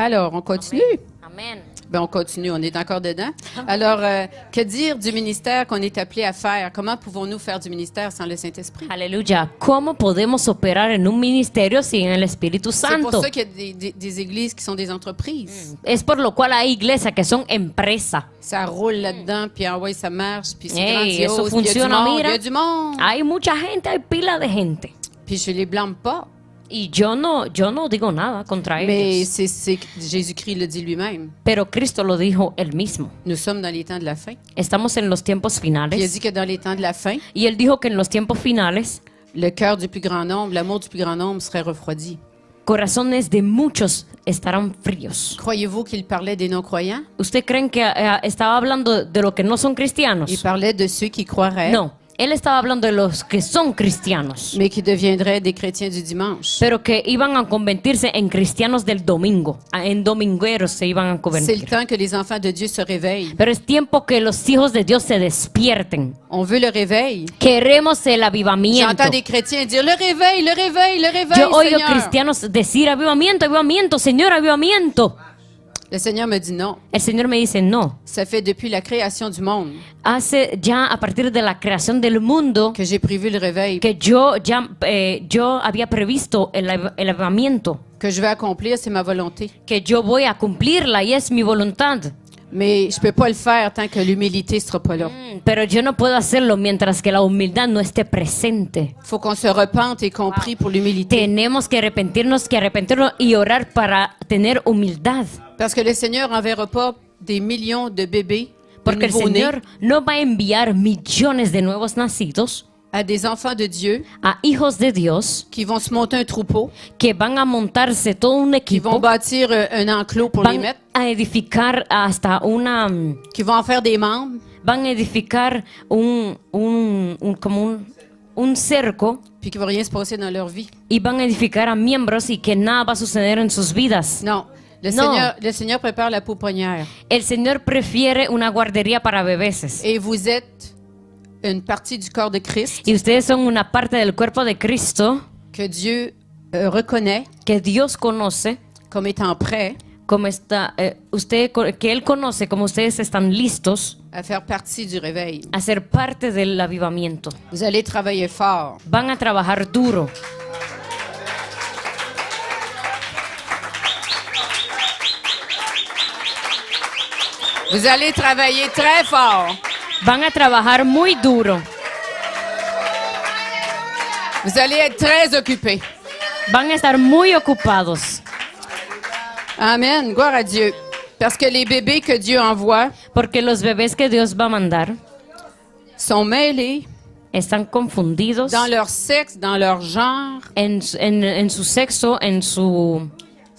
Alors, on continue? Amén. Ben, on continue, on est encore dedans. Alors, que dire du ministère qu'on est appelé à faire? Comment pouvons-nous faire du ministère sans le Saint-Esprit? Aleluya. ¿Cómo podemos operar en un ministerio sin el Espíritu C'est pour Santo? ça qu'il y a des églises qui sont des entreprises. Es por lo cual hay iglesias que son empresas. Ça roule là-dedans, puis ah ouais, ça marche, puis c'est Hey, eso grandiose, puis il y a du funciona, monde, il y mira. a du monde. Hay mucha gente, hay pila de gente. Puis je les blâme pas, Y yo no digo nada contra mais ellos. c'est Jésus-Christ le dit lui-même. Pero Cristo lo dijo él mismo. Nous sommes dans les temps de la fin. Estamos en los tiempos Puis il a finales. dit que dans les temps de la fin, Y él dijo que en los tiempos finales, le cœur du plus grand nombre, l'amour du plus grand nombre serait refroidi. corazones de muchos estarán fríos. Croyez-vous qu'il parlait des non-croyants? ¿Usted creen que estaba hablando de los que no son cristianos? Il parlait de ceux qui croiraient, No, él estaba hablando de los que son cristianos, mais qui deviendraient des chrétiens du dimanche. pero que iban a convertirse en cristianos del domingo, en domingueros se iban a C'est le convertir. temps que les enfants de Dieu se réveillent. Pero es tiempo que los hijos de Dios se despierten. On veut le réveil. Queremos el avivamiento. J'entends des chrétiens dire le réveil, le réveil, le réveil, Yo oigo Seigneur. cristianos decir avivamiento, avivamiento, Señor, avivamiento. Le Seigneur me dit non. El Señor me dice no. Ça fait depuis la création du monde Hace ya a partir de la creación del mundo que j'ai prévu le réveil, que yo había previsto el avivamiento, que je vais accomplir, c'est ma volonté. que yo voy a cumplirla y es mi voluntad. Mais je peux pas le faire tant que l'humilité sera pas là. Pero yo no puedo hacerlo mientras que la humildad no esté presente. Faut qu'on se repente et qu'on prie pour l'humilité. Tenemos que arrepentirnos y orar para tener humildad. Parce que le Seigneur n'enverra pas des millions de bébés, de Porque el nouveau-nés, Señor no va a enviar millones de nuevos nacidos à des enfants de Dieu a hijos de Dios qui vont se monter un troupeau, que van a montarse todo un qui vont equipo, bâtir un enclos pour les van mettre, a edificar hasta qui vont en faire des membres, van a edificar un cerco puis qu'il va rien se passer dans leur vie. y van a edificar a miembros y que nada va a suceder en sus vidas. Non. Le Non. Seigneur prépare la pouponnière. El Señor prefiere una guardería para bebés. Et vous êtes une partie du corps de Christ Y ustedes son una parte del cuerpo de Cristo que Dieu reconnaît que Dios conoce, comme étant prêt como está, que Él conoce como ustedes están listos à faire partie du réveil. a ser parte del avivamiento. Vous allez travailler fort. Van a trabajar duro. Vous allez travailler très fort. Van a trabajar muy duro. Vous allez être très occupés. Van a estar muy ocupados. Amen. Gloire à Dieu. Parce que les bébés que Dieu envoie Porque los bebés que Dios va a mandar sont mêlés están confundidos dans leur sexe, dans leur genre. en su sexo, en su...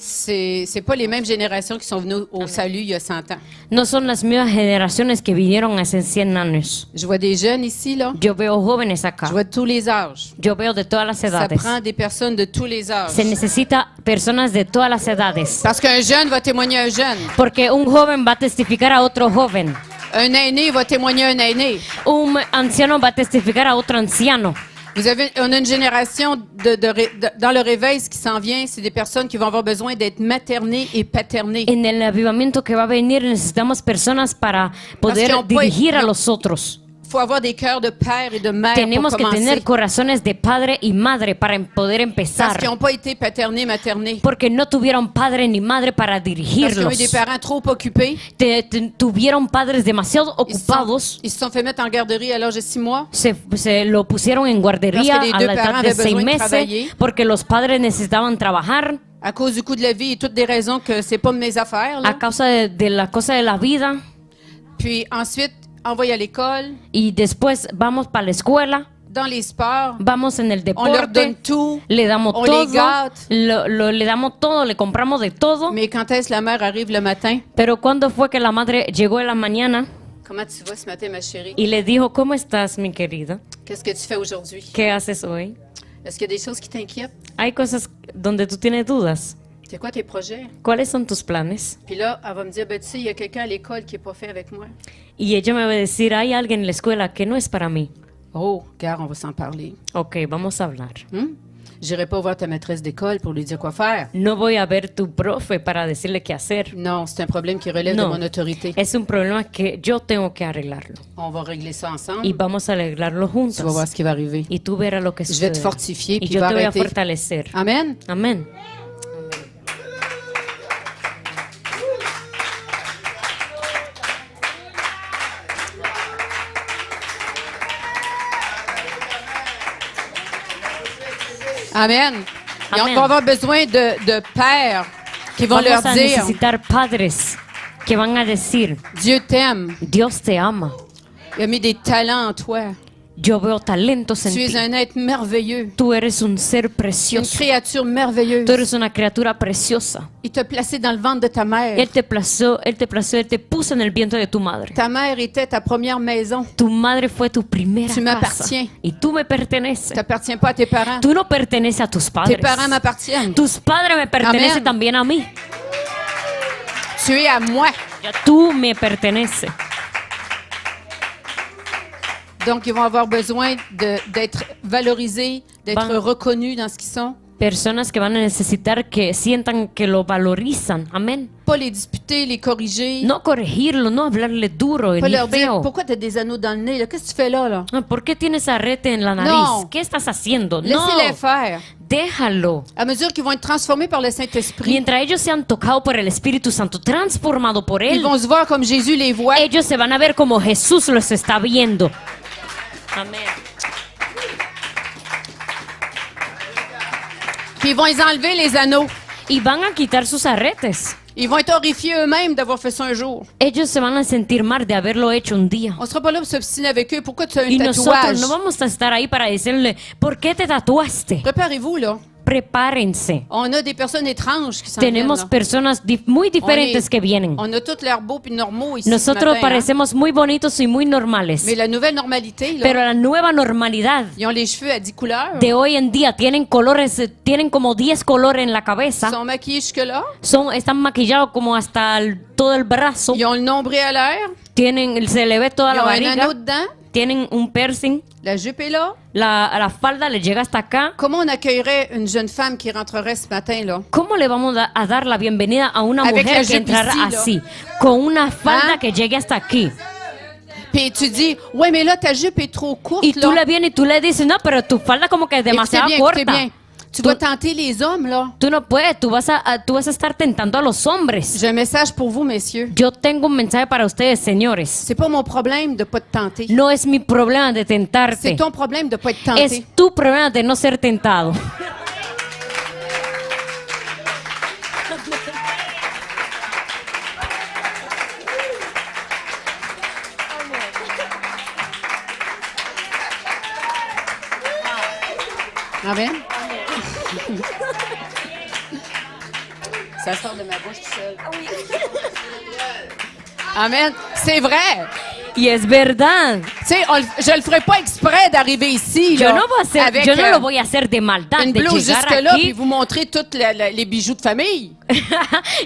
C'est pas les mêmes générations qui sont venues au salut il y a 100 ans. No son las mismas generaciones que vinieron hace 100 años. Je vois des jeunes ici, là. Yo veo jóvenes acá. Je vois de tous les âges. Yo veo de todas las Ça edades. prend des personnes de tous les âges. Se necesita personas de todas las edades. Parce qu'un jeune va témoigner à un jeune. Porque un joven va a testificar a otro joven. Un aîné va témoigner à un aîné. Un anciano va a testificar a otro anciano. On a une génération dans le réveil, ce qui s'en vient, c'est des personnes qui vont avoir besoin d'être maternées et paternées. En el avivamiento que va a venir necesitamos personas para poder Parce qu'on dirigir peut- a los otros. Il faut avoir des cœurs de père et de mère Tenemos pour que commencer. tener corazones de padre y madre para poder Parce empezar. qu'ils n'ont pas été paternés, maternés. Porque no tuvieron padre ni madre para Parce qu'ils ont dirigirlos. eu des parents trop occupés. Tuvieron padres demasiado ocupados. Ils se sont fait mettre en garderie à l'âge de 6 mois. Se lo pusieron en guardería Parce que les a deux la parents edad de avaient 6 besoin de meses travailler. porque los padres necesitaban trabajar À cause du coût de la vie et toutes des raisons que c'est pas de mes affaires. Là. a causa de la cosa de la vida. Puis ensuite, envoyés à l'école, Y después vamos para la escuela, dans les sports. vamos en el On leur donne deporte, tout. le damos on les todo, gâte. le damos todo, le compramos de todo. Mais quand est-ce que la mère arrive le matin? Pero cuando fue que la madre llegó en la mañana Comment tu vas ce matin, ma chérie? y le dijo, ¿cómo estás, mi querida? Qu'est-ce que tu fais aujourd'hui? ¿Qué haces hoy? Est-ce qu'il y a des choses qui t'inquiètent? Hay cosas donde tú tienes dudas. C'est quoi tes projets? ¿Cuáles son tus planes? Puis là, elle va me dire, ben, tu sais, il y a quelqu'un à l'école qui n'est pas fait avec moi. Y ella me va a decir, hay alguien en la escuela que no es para mí. Oh, regarde, on va s'en parler. Ok, vamos a hablar. Hmm? J'irai pas voir ta maîtresse d'école pour lui dire quoi faire. No voy a ver tu profe para decirle qué hacer. Non, c'est un problème qui relève de No, mon autorité. es un problema que yo tengo que arreglarlo. On va régler ça ensemble. Y vamos a arreglarlo Tu vas voir juntas. ce qui va arriver. Y tú verás lo que Je vais te sucede. fortifier Y puis yo va te voy a arrêter. fortalecer. Amen. Amén. Amen. Et on Amen. va avoir besoin de pères qui vont leur Vamos a dire, necesitar padres que van a decir, Dieu t'aime. Dios te ama. Il a mis des talents en toi. Yo veo talentos en Tu es ti. un être merveilleux. Tú eres un ser Une precioso. créature merveilleuse. Tú eres una criatura preciosa. Il t'a placé dans le ventre de ta mère. Él te puso en el vientre de tu madre. Ta mère était ta première maison. Tu madre fue tu primera Tu casa. m'appartiens. Y tú me perteneces. Tu n'appartiens pas à tes parents. Tú no perteneces a tus padres. Tes parents m'appartiennent. Tus padres me pertenecen Amén. también a mí. Tu es à moi. Tú me perteneces. Donc, ils vont avoir besoin d'être valorisés, d'être Van- reconnus dans ce qu'ils sont. Personas que van a necesitar que sientan que lo valorizan. Amén. Pas les disputer, les corriger. No corregirlo, no hablarle duro Pas ni leur dire, feo. pourquoi tu as des anneaux dans le nez? Là? Qu'est-ce que tu fais là? Ah, ¿por qué tienes arrete en la nariz? No. ¿Qué estás haciendo? No, Laissez-les faire. déjalo. À mesure qu'ils vont être transformés par le Saint-Esprit, Mientras ellos sean tocados por el Espíritu Santo, transformado por ils Él, vont se voir comme Jésus les voit. ellos se van a ver como Jesús los está viendo. Amén. Puis ils vont les enlever, les anneaux. Y van a quitar sus arretes. Ils vont être horrifiés eux-mêmes d'avoir fait ça un jour. Ellos se van a sentir mal de haberlo hecho un día. On sera pas là pour s'obstiner avec eux. Pourquoi tu as un Y nosotros tatouage? no vamos a estar ahí para decirle, ¿por qué te tatuaste? Préparez-vous, là. Prepárense. On a des personnes étranges qui s'en viennent, Tenemos là. personas muy diferentes que vienen. On a tous l'air beaux puis normaux ici Nosotros ce matin, hein. parecemos muy bonitos y muy normales. Mais la nouvelle normalité, là, Pero la nueva normalidad ils ont les cheveux à 10 couleurs. de hoy en día tienen colores, tienen como 10 colores en la Ils cabeza. sont maquillés jusque-là. Están maquillados como hasta todo el brazo. Ils ont le nombril à l'air. Se le ve toda Ils la ont un barriga. anneau dedans. Tienen un piercing. La jupe est là. La falda le llega hasta acá. Comment on accueillerait une jeune femme qui rentrerait ce matin, là? ¿Cómo le vamos a dar la bienvenida a una Avec la mujer que jupe entrara ici, là. así? Con una falda ¿Ah? que llegue hasta aquí. Puis tu dis, ouais, mais là, ta jupe est trop courte, Y tú là. le vienes y tú le dices, no, pero tu falda como que es demasiado écoutez corta. bien. Tu vas tenter les hommes, là. Tú no puedes, tú vas a estar tentando a los hombres. J'ai un message pour vous, messieurs. Yo tengo un mensaje para ustedes, señores. C'est pas mon problème de pas te tenter. No es mi problema de C'est tentarte. ton problème de pas être tenté. Es tu problema de no ser tentado. Amen. Ça sort de ma bouche tout seul. Amen. C'est vrai. Y es verdad. Tu sais, je le ferai pas exprès d'arriver ici, Yo là, no, avec yo no lo voy a hacer de maldad, une de blouse llegar jusque-là puis aquí. vous montrer tous les bijoux de famille.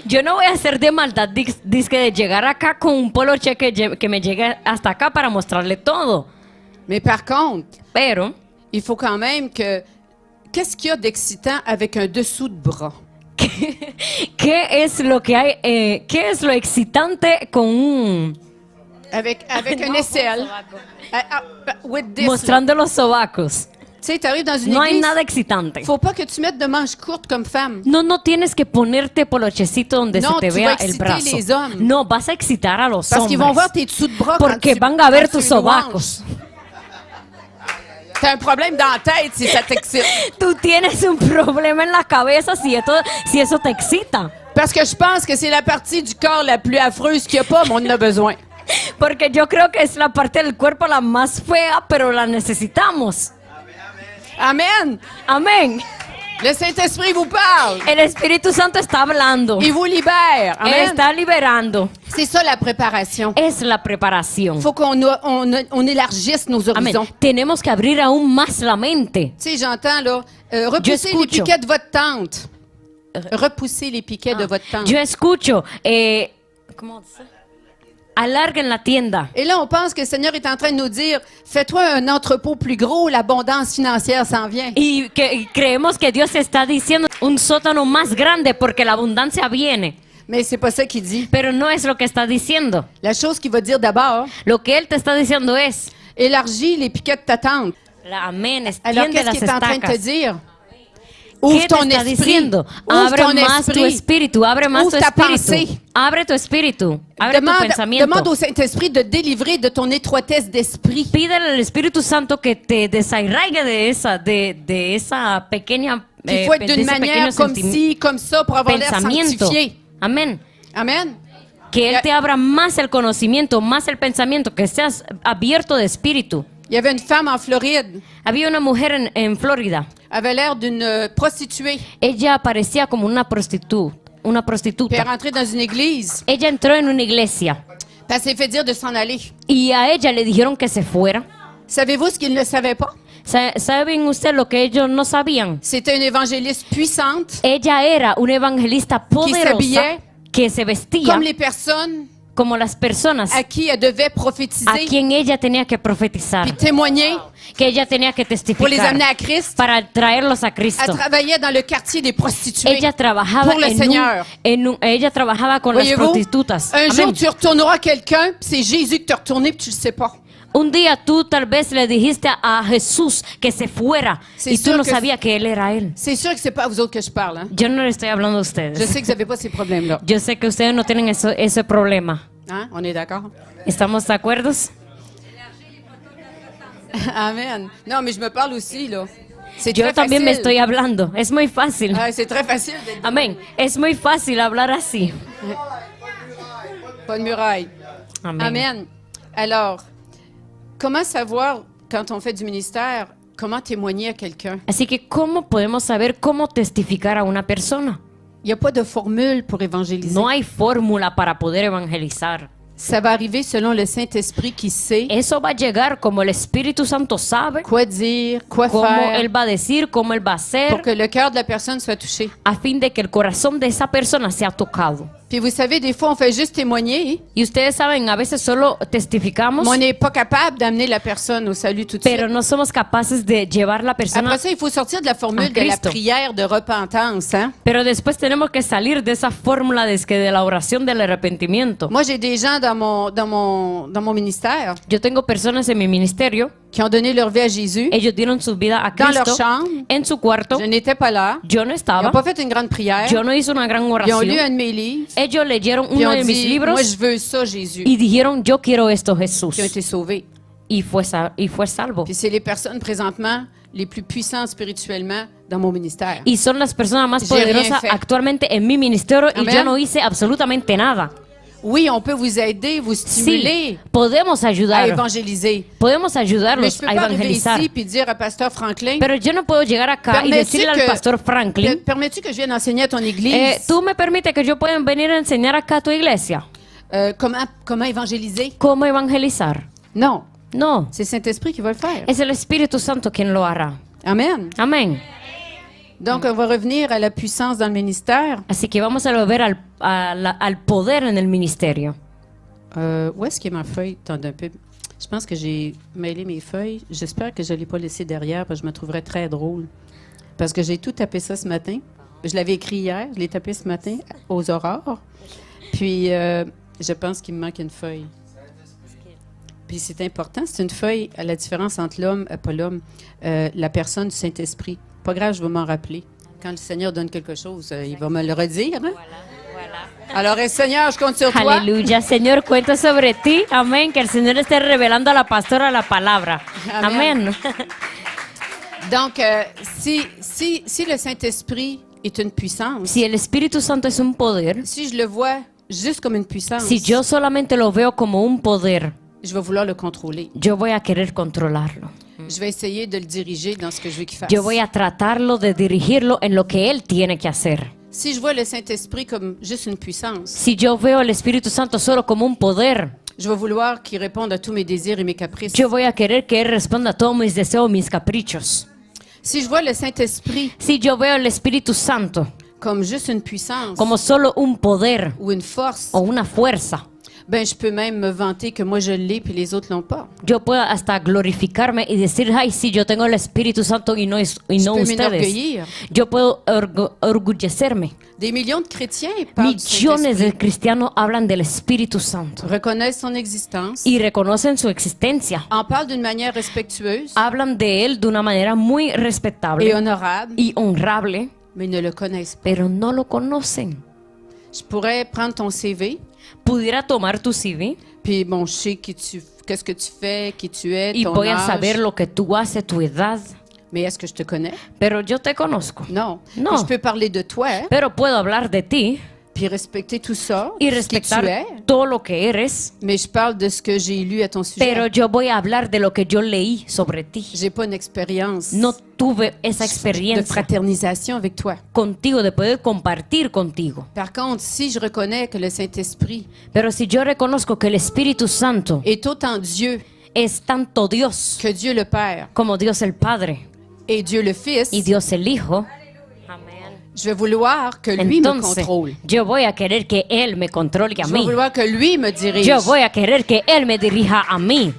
Yo no voy a hacer de maldad, dizque de llegar acá con un poloche que me llegue hasta acá para mostrarle todo. Mais par contre, Pero, il faut quand même que... Qu'est-ce qu'il y a d'excitant avec un dessous de bras? ¿qué es lo que hay? ¿Qué es lo excitante con un Avec un aisselle. With this, là. mostrando los sobacos? Tu sais, t'arrives dans une No hay église, nada excitante. faut pas que tu mettes de manches courtes comme femme. No tienes que ponerte polochecito donde No, se te tú vea vas a el exciter brazo. les hommes. No, vas a excitar a los Parce qu'ils vont voir hombres. tes dessous de bras Porque quand van a ver quand tus tu louanges. sobacos. T'as un problème dans la tête si ça t'excite. Tú tienes un problema en la cabeza si eso te excita. Parce que je pense que c'est la partie du corps la plus affreuse qu'il n'y a pas, mais on en a besoin. Porque yo creo que es la parte del cuerpo la más fea, pero la necesitamos. Amen. Amén. Le Saint-Esprit vous parle. El Espíritu Santo está hablando. Il vous libère. Amen. Está liberando. C'est ça la préparation. Es la preparación. Il faut on élargisse nos Amén. horizons. Tenemos que abrir aún más la mente. Tu sais, j'entends là, repousser les escucho. piquets de votre tente. Repousser les piquets de votre tente. Yo escucho, ¿cómo se dice? alarguen la tienda. Et là, on pense que le Seigneur est en train de nous dire, fais-toi un entrepôt plus gros, l'abondance financière s'en vient. Y creemos que Dios está diciendo un sótano más grande porque la abundancia viene. Mais c'est pas ça qu'il dit. Pero no es lo que está diciendo. La chose qu'il va dire d'abord, Lo que Él te está diciendo es, élargis les piquets de ta tente. amén, Alors, extiende qu'est-ce las qu'il est en train de te estacas. dire? ¿Qué Ouvre te ton está esprit. diciendo? Ouvre Abre ton más tu espíritu, abre más tu Ouvre ta espíritu. pensée. Abre tu espíritu, abre tu Demande pensamiento. au Saint-Esprit de délivrer de ton étroitesse d'esprit. Pídele al Espíritu Santo que te desarraigue de esa pequeña Qu'il faut être de d'une ese manière pequeño comme ci, comme ça, pour avoir l'air pensamiento. sanctifié. Amén. Amen. Que Él te abra más el conocimiento, más el pensamiento, que seas abierto de espíritu. Il y avait une femme en Floride, Había una mujer en Florida. avait l'air d'une prostituée. Ella parecía como una prostituta. Puis elle est rentrée dans une église. Ella entró en una iglesia Puis elle s'est fait dire de s'en aller. y a ella le dijeron que se fuera. Savez-vous ce qu'ils ne savaient pas? ¿Saben ustedes lo que ellos no sabían? C'était une évangéliste puissante, Ella era una evangelista poderosa s'habillait que se vestía comme les personnes como las personas à qui elle devait a prophétiser quien ella tenía que profetizar, puis témoigner que ella tenía que pour les testificar amener à Christ. para traerlos a Elle Cristo. travaillait dans le quartier des prostituées. Ella trabajaba pour le Seigneur. ella trabajaba con las Voyez-vous, prostitutas. un Amén. jour tu retourneras quelqu'un, puis c'est Jésus que tu as retourné, puis tu le sais pas. Un día tú tal vez le dijiste a Jesús que se fuera C'est y tú sûr no que- sabías que él era él. C'est sûr que c'est pas à vous autres que je parle. Hein? Yo no le estoy hablando a Je ustedes. sais que vous n'avez pas ces problèmes-là. Yo sé que ustedes no tienen ese problema. Hein? On est d'accord? ¿Estamos de acuerdo? Amen. Non, mais je me parle aussi, là. C'est Yo très también me facile. estoy hablando. Es muy fácil. Ah, c'est très facile d'être Amén. Es muy fácil hablar así. pas de muraille. Amén. Amen. Alors, comment savoir, quand on fait du ministère, comment témoigner à quelqu'un? Así que, ¿cómo podemos saber cómo testificar a una persona? Il n'y a pas de formule pour évangéliser. No hay fórmula para poder evangelizar. Ça va arriver selon le Saint-Esprit qui sait Eso va a llegar como el Espíritu Santo sabe, quoi dire, quoi cómo faire, Él va a decir, cómo Él va a hacer, pour que le cœur de la personne soit touché. a fin de que el corazón de esa persona sea tocado. Puis vous savez, des fois, on fait juste témoigner, Y ustedes saben, a veces solo testificamos, mais on n'est pas capable d'amener la personne au salut tout de pero suite. no somos capaces de llevar la persona. Après ça, il faut sortir de la formule a de la Cristo. prière de repentance. Hein? Pero después tenemos que salir de esa fórmula de la oración del arrepentimiento. Moi, j'ai des gens dans mon ministère Yo tengo personas en mi ministerio, qui ont donné leur vie à Jésus. ellos dieron su vida a Dans leur Cristo chambre. en su cuarto. Je n'étais pas là. Yo no Ils estaba, n'ont pas fait une grande prière. yo no hice una gran Ils ont oración. lu un de mes livres. Ellos leyeron Puis uno ont de mis dit, libros moi, je veux ça, Jésus. y dijeron, yo quiero esto, Jesús. Qui ont été sauvés. Y fue salvo. Puis c'est les personnes présentement les plus puissantes spirituellement dans mon ministère. Y son las personas más J'ai rien poderosas fait. actualmente en mi ministerio y Amén. yo no hice absolutamente nada. Oui, on peut vous aider, vous stimuler Sí, podemos à ayudar, évangéliser. podemos Mais je ayudarlos peux a pas arriver evangelizar. ici puis dire à Pasteur Franklin, Pero yo no puedo llegar acá y decirle al pastor Franklin, permets-tu que je vienne enseigner à ton église ¿tú me permites que yo pueda venir a enseñar acá a tu iglesia? comment évangéliser? ¿Cómo evangelizar? Non, No, c'est le Saint-Esprit qui va le faire. es el Espíritu Santo quien lo hará. Amen. Amén. Donc, on va revenir à la puissance dans le ministère. Así que vamos a volver al poder en el ministerio. Où est-ce qu'il y a ma feuille? Attendez un peu. Je pense que j'ai mêlé mes feuilles. J'espère que je ne l'ai pas laissé derrière parce que je me trouverais très drôle. Parce que j'ai tout tapé ça ce matin. Je l'avais écrit hier, je l'ai tapé ce matin aux aurores. Puis, je pense qu'il me manque une feuille. Puis c'est important, c'est une feuille à la différence entre l'homme, pas l'homme, la personne du Saint-Esprit. Pas grave, je vais m'en rappeler. Quand le Seigneur donne quelque chose, il va me le redire. Hein? Alors, Seigneur, je compte sur toi. Aleluya, Señor, cuento sobre ti. Amén. Que el Señor esté revelando a la pastora la palabra. Amén. Amén. Donc, si le Saint-Esprit est une puissance, Si el Espíritu Santo es un poder, si je le vois juste comme une puissance, si yo solamente lo veo como un poder, je vais vouloir le contrôler. yo voy a querer controlarlo. Je vais essayer de le diriger dans ce que je veux qu'il fasse. Yo voy a tratarlo de dirigirlo en lo que él tiene que hacer. Si je vois le Saint-Esprit comme juste une puissance, Si yo veo al Espíritu Santo solo como un poder, je vais vouloir qu'il réponde à tous mes désirs et mes caprices. yo voy a querer que él responda a todos mis deseos, mis caprichos. Si je vois le Saint-Esprit Si yo veo al Espíritu Santo comme juste une puissance como solo un poder ou une force, o una fuerza, ben je peux même me vanter que moi je l'ai puis les autres l'ont pas. Yo puedo hasta glorificarme y decir, ay, sí, yo tengo el Espíritu Santo y no Je ustedes. peux m'enorgueillir. Yo puedo orgullecerme. Des millions de chrétiens parlent du Millones de Saint-Esprit, cristianos hablan del Espíritu Santo reconnaissent son existence, y reconocen su existencia. en parlent d'une manière respectueuse Hablan de él de una manera muy et respetable honorable, y honrable, mais ne le connaissent pas. pero no lo conocen. Je pourrais prendre ton CV, Pudiera tomar tu CV puis bon, je sais qu'est-ce que tu fais, qui tu es, y ton voy a âge, saber lo que tú haces, tu edad, mais est-ce que je te connais? pero yo te conozco. Non. Non. Puis je peux parler de toi, Pero puedo hablar de ti puis respecter tout ça, y ce qui respetar tu es, todo lo que eres, mais je parle de ce que j'ai lu à ton sujet. pero yo voy a hablar de lo que yo leí sobre ti. J'ai pas une expérience No tuve esa de experiencia fraternisation avec toi. contigo, de poder compartir contigo. Par contre, si je reconnais que le Saint-Esprit Pero si yo reconozco que el Espíritu Santo est autant Dieu es tanto Dios que Dieu le Père como Dios el Padre et Dieu le Fils, y Dios el Hijo, je vais vouloir que lui me entonces contrôle. yo voy a querer que Él me controle a Je vais mí. vouloir que lui me dirige. Yo voy a querer que Él me dirija a mí.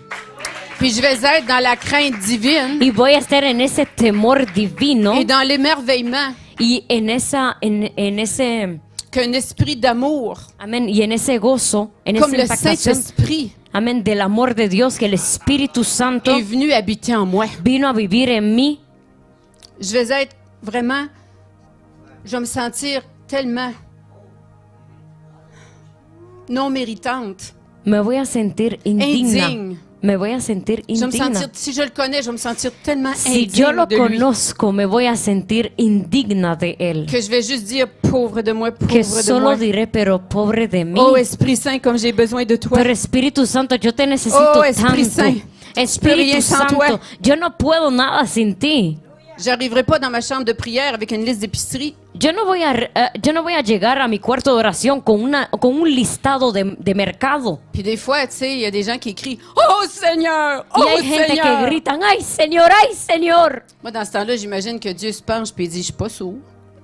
Puis je vais être dans la crainte divine Y voy a estar en ese temor divino et dans l'émerveillement y en ese, qu'un esprit d'amour, amén, y en ese gozo, en comme esa le impactación, Saint-Esprit, amén, del amor de Dios, que el Espíritu Santo est venu habiter en moi. vino a vivir en mí. Je vais être vraiment, je vais me sentir tellement non méritante, Me voy a sentir indigna. indigne. Me voy a sentir Je vais me indigna. sentir, si je le connais, je vais me sentir tellement Si indigne yo lo de lui conozco, me voy a sentir indigna de Él. que je vais juste dire pauvre de moi, Que pauvre de solo moi. diré, pero pobre de mí. Oh Esprit Saint, comme j'ai besoin de toi. Pero Espíritu Santo, yo te necesito Oh, Esprit tanto. Saint, Espíritu rien sans Santo, toi. yo no puedo nada sin ti. J'arriverai pas dans ma chambre de prière avec une liste d'épicerie. Yo no voy a llegar a mi cuarto de oración con un listado de mercado. Puis des fois, tu sais, il y a des gens qui crient « Oh Seigneur! Y Oh hay gente que Seigneur! gritan, ay Señor, ay Señor. » Moi, dans ce temps-là, j'imagine que Dieu se penche puis il dit « Je suis pas sourd.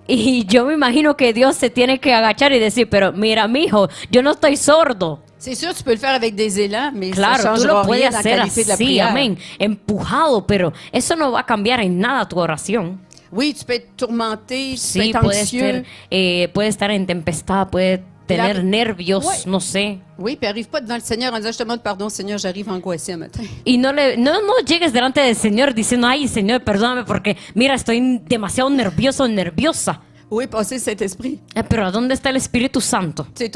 Y yo me imagino que Dios se tiene que agachar y decir, pero mira, mijo, yo no estoy sordo. » C'est sûr, tu peux le faire avec des élans, mais ça Claro, tú changera lo rien puedes dans la hacer qualité de la así, prière. amén, empujado, pero eso no va a cambiar en nada tu oración. Oui, tu peux être tourmenté, tu peux Sí, être anxieux. puede estar en tempestad, puede tener La- nervios, Ouais. no sé. Oui, puis arrive pas devant le Seigneur en disant « Je te demande pardon, Seigneur, j'arrive angoissé un matin. Y no llegues delante del Señor diciendo, ay Señor, perdóname porque mira, estoy demasiado nervioso, nerviosa. » Où est passé le Saint-Esprit? Pero ¿a dónde está el Espíritu Santo? Tu es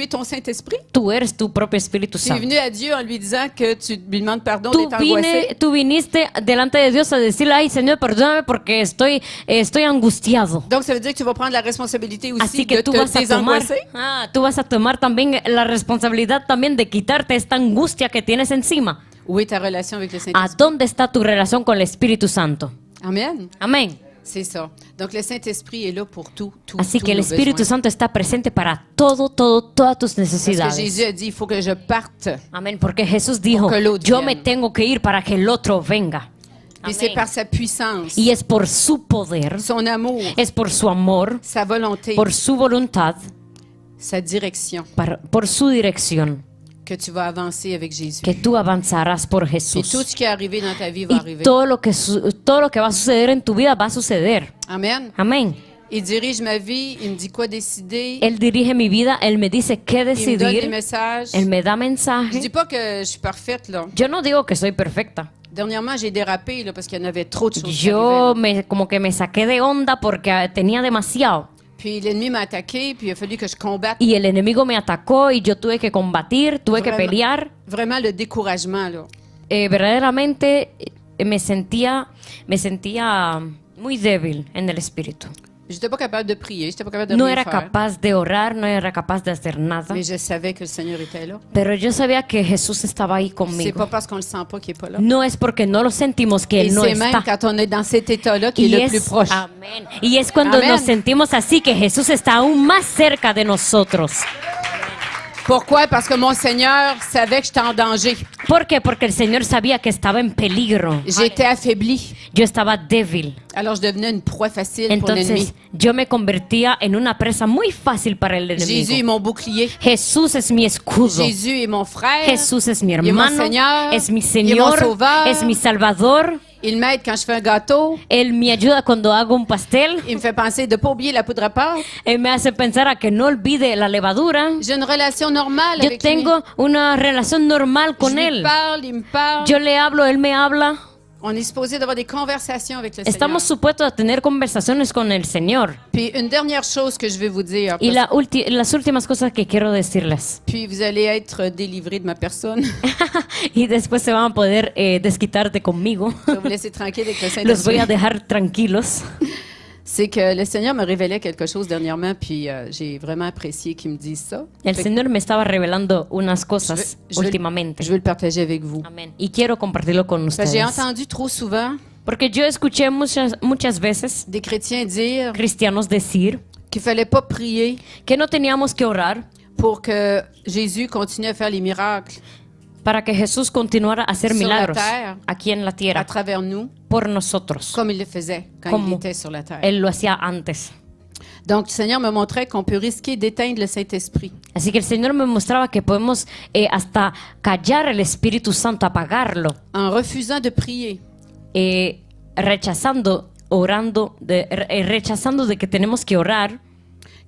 ton Saint-Esprit? Tú eres tu propio Espíritu Tu es Santo. venu à Dieu en lui disant que tu lui demandes pardon d'être angoissé. Tú viniste delante de Dios a decirle, ay Señor, perdóname porque estoy angustiado. Donc, ça veut dire que tu vas prendre la responsabilité aussi Así de que tú te vas a tomar, désangoisser. tú vas a tomar también la responsabilidad también de quitarte esta angustia que tienes encima. Où est ta relation avec le ¿A Saint-Esprit? dónde está tu relación con el Espíritu Santo? Amen. Amén. C'est ça. Donc, le Saint-Esprit est là pour tout. Así tous que el nos Espíritu besoins. Santo está presente para todas tus Parce que necesidades. Jésus a dit, il faut que je parte. Amén, porque Jesús dijo, que el otro yo viene. me tengo que ir para que el otro venga. Et c'est Amén. par sa puissance, Y es por su poder, son amour, es por su amor, sa volonté, por su voluntad, sa direction por su dirección, que tu vas avancer avec Jésus. que tú avanzarás por Puis tout Jesús. ce qui est arrivé dans ta vie va Y arriver. todo lo que va a suceder en tu vida va a suceder. Amen. Amén. Il dirige ma vie, il me dit quoi décider, Él dirige mi vida, Él me dice qué il me donne des decidir, messages. Él me da Je dis mensajes. pas que je suis parfaite, là. Yo no digo que soy perfecta. Dernièrement, j'ai dérapé, là, parce qu'il y en avait trop de choses qui Yo arrivaient, là. como que me saqué de onda porque tenía demasiado. Puis l'ennemi m'a attaqué, puis il a fallu que je combatte Y el enemigo me atacó y yo tuve que combatir, tuve que Vraiment. pelear. vraiment le découragement, là. Verdaderamente me sentía muy débil en el espíritu. J'étais pas capable de prier, j'étais pas capable de No rien era faire. capaz de orar, no era capaz de hacer nada. Mais je savais que le Seigneur était là. Pero yo sabía que Jesús estaba ahí C'est conmigo. pas parce qu'on le sent pas qu'il est pas là. No es porque no lo sentimos que Et Él no c'est même está. quand on est dans cet état-là qu'il est le plus proche. Amén. Y es cuando Amén. nos sentimos así que Jesús está aún más cerca de nosotros. Pourquoi? Parce que mon Seigneur savait que j'étais en danger. ¿Por qué? Porque el Señor sabía que estaba en peligro. J'étais affaiblie. yo estaba débil. Alors, je devenais une proie facile pour l'ennemi. Entonces yo me convertía en una presa muy fácil para el Jésus est enemigo. mon bouclier. Jesús es mi escudo. Jésus est mon frère. Jesús es mi Il est mon hermano, Seigneur. es mi Il est mon Señor, sauveur. es mi Salvador. Il m'aide quand je fais un gâteau. Él me ayuda cuando hago un pastel. Il me fait penser de ne pas oublier la poudre à pâte. Él me hace pensar a que no olvide la levadura. J'ai une relation normale Yo avec tengo una relación normal lui. con Je lui él. parle, il me parle. Yo le hablo, él me habla. On est supposé d'avoir des conversations avec le Estamos Seigneur. supuestos a tener conversaciones con el Señor. Puis une dernière chose que je vais vous dire. Y las últimas cosas que quiero decirles. Puis vous allez être délivrés de ma personne. Y después se van a poder desquitar de conmigo. Je vais vous laisser tranquille avec le Los voy Saint-Esprit. a dejar tranquilos. C'est que le Seigneur me révélait quelque chose dernièrement, puis j'ai vraiment apprécié qu'il me dise ça. El Fait que Señor me estaba revelando unas cosas je vais- últimamente. je veux le partager avec vous. Amén. Y quiero compartirlo con Parce que j'ai ustedes. entendu trop souvent Porque yo escuché muchas veces des chrétiens dire cristianos decir qu'il fallait pas prier que no teníamos que orar pour que Jésus continue à faire les miracles para que Jesús continuara a hacer Sur la milagros terre. aquí en la à tierra travers nous, por nosotros, comme il le faisait quand il como était sur la terre. Él lo hacía antes. Donc, le Seigneur me montrait qu'on peut risquer d'éteindre le Saint-Esprit. Así que el Señor me mostraba que podemos hasta callar el Espíritu Santo, apagarlo, En refusant de prier, rechazando, rechazando de que tenemos que orar,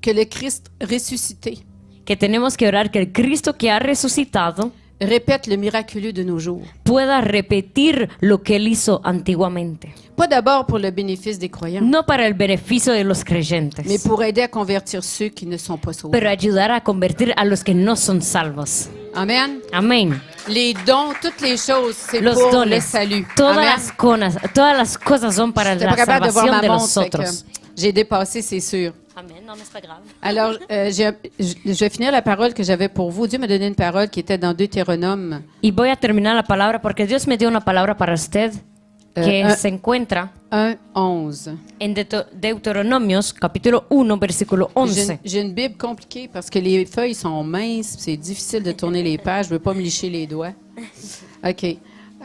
que le Christ ressuscité que tenemos que orar que el Cristo que ha resucitado répète le miraculeux de nos jours. pueda repetir lo que Él hizo antiguamente. Pas d'abord pour le bénéfice des croyants, No para el beneficio de los mais creyentes, pour aider à convertir ceux qui ne sont pas sauvés. pero ayudar a convertir a los que no son salvos. Amen. Amén. Les dons, toutes les choses, c'est Los pour le dones, salut. todas Amen. las cosas son para J'étais la pas capable de voir salvación ma de montre, fait que nosotros. j'ai dépassé, c'est sûr. Amén, no, no está grave. Alors, je vais finir la parole que j'avais pour vous. Dieu m'a donné une parole qui était dans Deutéronome Y voy a terminar la palabra porque Dios me dio una palabra para usted que se encuentra 1:11. en Deuteronomios capítulo 1 versículo 11. J'ai une Bible compliquée parce que les feuilles sont minces, c'est difficile de tourner les pages, je veux pas me licher les doigts. OK.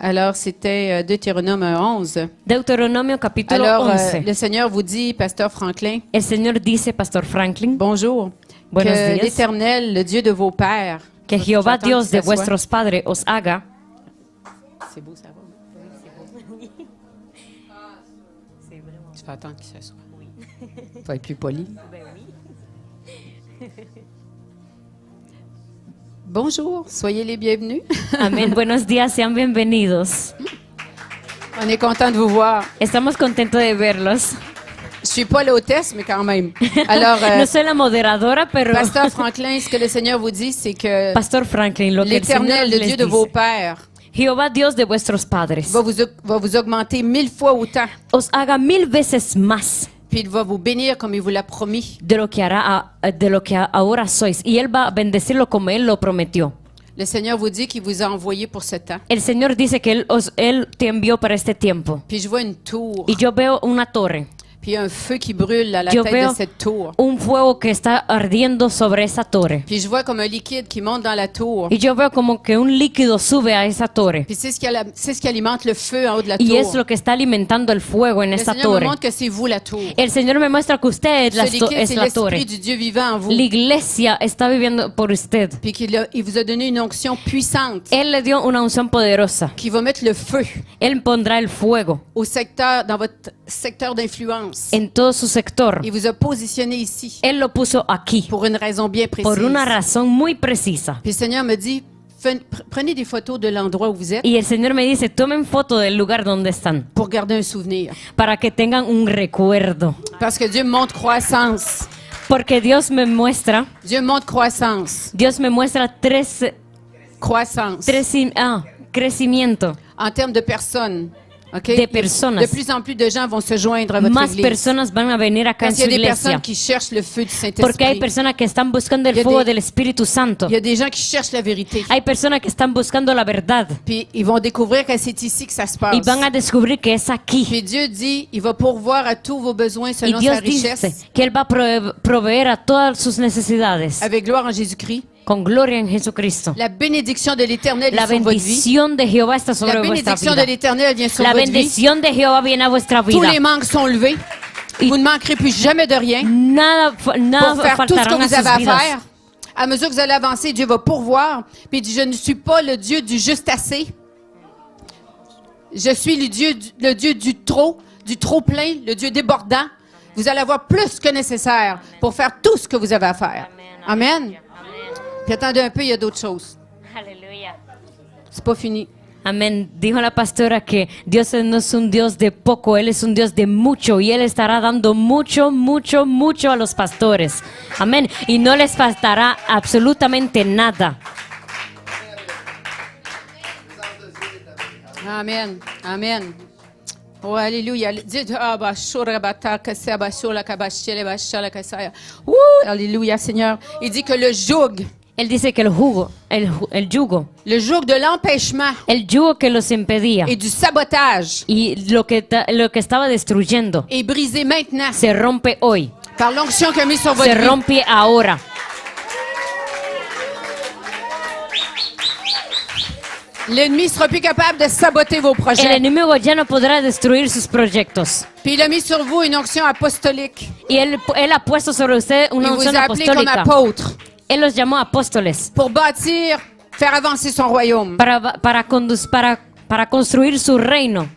Alors, c'était Deutéronome 1:11. Deuteronomio capítulo Alors, 11. le Seigneur vous dit, Pasteur Franklin, El Señor dice, Pastor Franklin, bonjour, Buenos que días. l'Éternel, le Dieu de vos pères, que Je- Jehová j'attends Dios qu'il de s'assoie. vuestros padres os haga. C'est beau, ça va. Tu vas attendre qu'il s'assoie. Il faut être plus poli. Bonjour, soyez les bienvenus. Amén. Buenos días, sean bienvenidos. On est content de vous voir. Estamos contentos de verlos. Je suis pas l'hôtesse, mais quand même. Alors, No soy la moderadora, pero Pasteur Franklin, ce que le Seigneur vous dit, c'est que Pastor Franklin, lo que el Señor l'Éternel, le les Dieu de vos dice, pères, Jehová Dios de vuestros padres, va vous augmenter 1000 fois autant. os haga 1000 veces más Puis il va vous bénir comme il vous l'a promis. de lo que de lo que ahora sois, y Él va a bendecirlo como Él lo prometió. Le Seigneur vous dit qu'il vous a envoyé pour ce temps. El Señor dice que Él te envió para este tiempo. Puis je vois une tour, Y yo veo una torre, puis un feu qui brûle à la Yo tête veo de cette tour. un fuego que está ardiendo sobre esa torre. Puis je vois comme un liquide qui monte dans la tour. Y yo veo como que un líquido sube a esa torre. Puis c'est ce qui alimente le feu en haut de la Y es tour. lo que está alimentando el fuego en Le esa Seigneur me torre. montre que c'est vous la tour. El Señor me muestra que usted es Ce la, liquide, es c'est la torre. l'esprit du Dieu vivant en vous. La iglesia está viviendo por usted. Puis il vous a donné une onction puissante Él le dio una unción poderosa. qui va mettre le feu Él pondrá el fuego au secteur, dans votre secteur d'influence. en todo su sector. Il vous a positionné ici Él lo puso aquí pour une raison bien précise. por una razón muy precisa. Puis le Seigneur me dit, prenez des photos de l'endroit où vous êtes Y el Señor me dice, tomen foto del lugar donde están pour garder un souvenir. para que tengan un recuerdo. Parce que Dieu me montre croissance. Porque Dios me muestra, Dieu me montre croissance. Croissance. crecimiento. En termes de personnes. OK? De personas. De plus en plus de gens vont se joindre à votre Más église. personas van a venir acá en Parce qu'il su y a des personnes iglesia. qui cherchent le feu du Porque hay Saint-Esprit. personas que están buscando Y el hay fuego de- del Espíritu Santo. Il y a des gens qui cherchent la vérité. Hay personas que están buscando la verdad Puis ils vont découvrir que c'est ici que ça se passe. y van a descubrir que es aquí. Puis Dieu dit, il va pourvoir à tous vos besoins Y selon sa Dios richesse, dice que Él va a proveer a todas sus necesidades avec gloire en Jésus-Christ, con gloria en Jesucristo. La bénédiction de l'Éternel La est sur votre vie. bendición de Jehová está sobre La vuestra bénédiction de vida. l'Éternel vient sur La votre vie. bendición de Jehová viene a vuestra Tous vida. les manques sont levés. Y- Vous ne manquerez plus jamais de rien Nada, nada pour faire tout ce que faltarán a vous sus avez à vidas. faire. À mesure que vous allez avancer, Dieu va pourvoir. Puis il dit, je ne suis pas le Dieu du juste assez. Je suis le Dieu du trop plein, le Dieu débordant. Vous allez avoir plus que nécessaire pour faire tout ce que vous avez à faire. Amen. Puis attendez un peu, il y a d'autres choses. Aleluya. C'est pas fini. Amén. Dijo la pastora que Dios no es un Dios de poco, Él es un Dios de mucho y Él estará dando mucho, mucho, mucho a los pastores. Amén. Y no les faltará absolutamente nada. Amen. Amen. Oh, alléluia. Dites, alléluia, Seigneur. Il dit que le joug Él dice que el yugo, le joug de l'empêchement el yugo que los impedía et du sabotage y lo que estaba destruyendo est brisé maintenant se rompe hoy, par l'onction que mise sur se votre vie. rompe ahora. L'ennemi ne sera plus capable de saboter vos El projets. enemigo ya no podrá destruir sus proyectos. Puis il a mis sur vous une onction apostolique. Y él ha puesto sobre usted Il una vous unción a appelé comme apostólica. apôtre Él los llamó apóstoles pour bâtir, faire avancer son royaume. para construir su reino.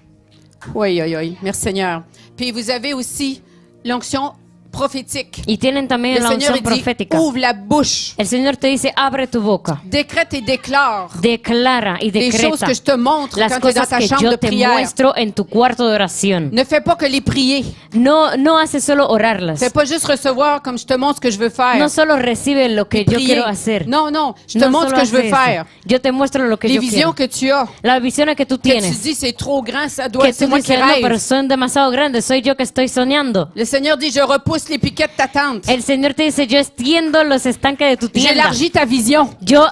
Oui, oui, oui. Merci Seigneur. Puis vous avez aussi l'onction prophétique. Y tienen también Le la Seigneur unción il dit, profética. ouvre la bouche, El Señor te dice, abre tu boca, décrète et déclare declara y les choses decreta que je te montre las quand tu es dans cosas ta que chambre yo de te prière. muestro en tu cuarto de oración. Ne fais pas que les prier. No hace solo orarlas. Fais pas juste recevoir comme je te montre ce que je veux faire. No solo recibe lo que yo Prier. quiero hacer. Non, non, je te No montre solo ce que je veux hace eso. faire. Yo te muestro lo que Les yo visions quiero. que tu as, Las visiones que tú que tu tienes. dis c'est trop grand, ça doit Que être c'est tú moi qui dices, no, pero rêve. son demasiado grandes, soy yo que estoy soñando. Le Seigneur dit, je repousse les piquets de ta tente. El Señor te dice, yo extiendo los estanques de tu tienda. J'élargis ta vision Yo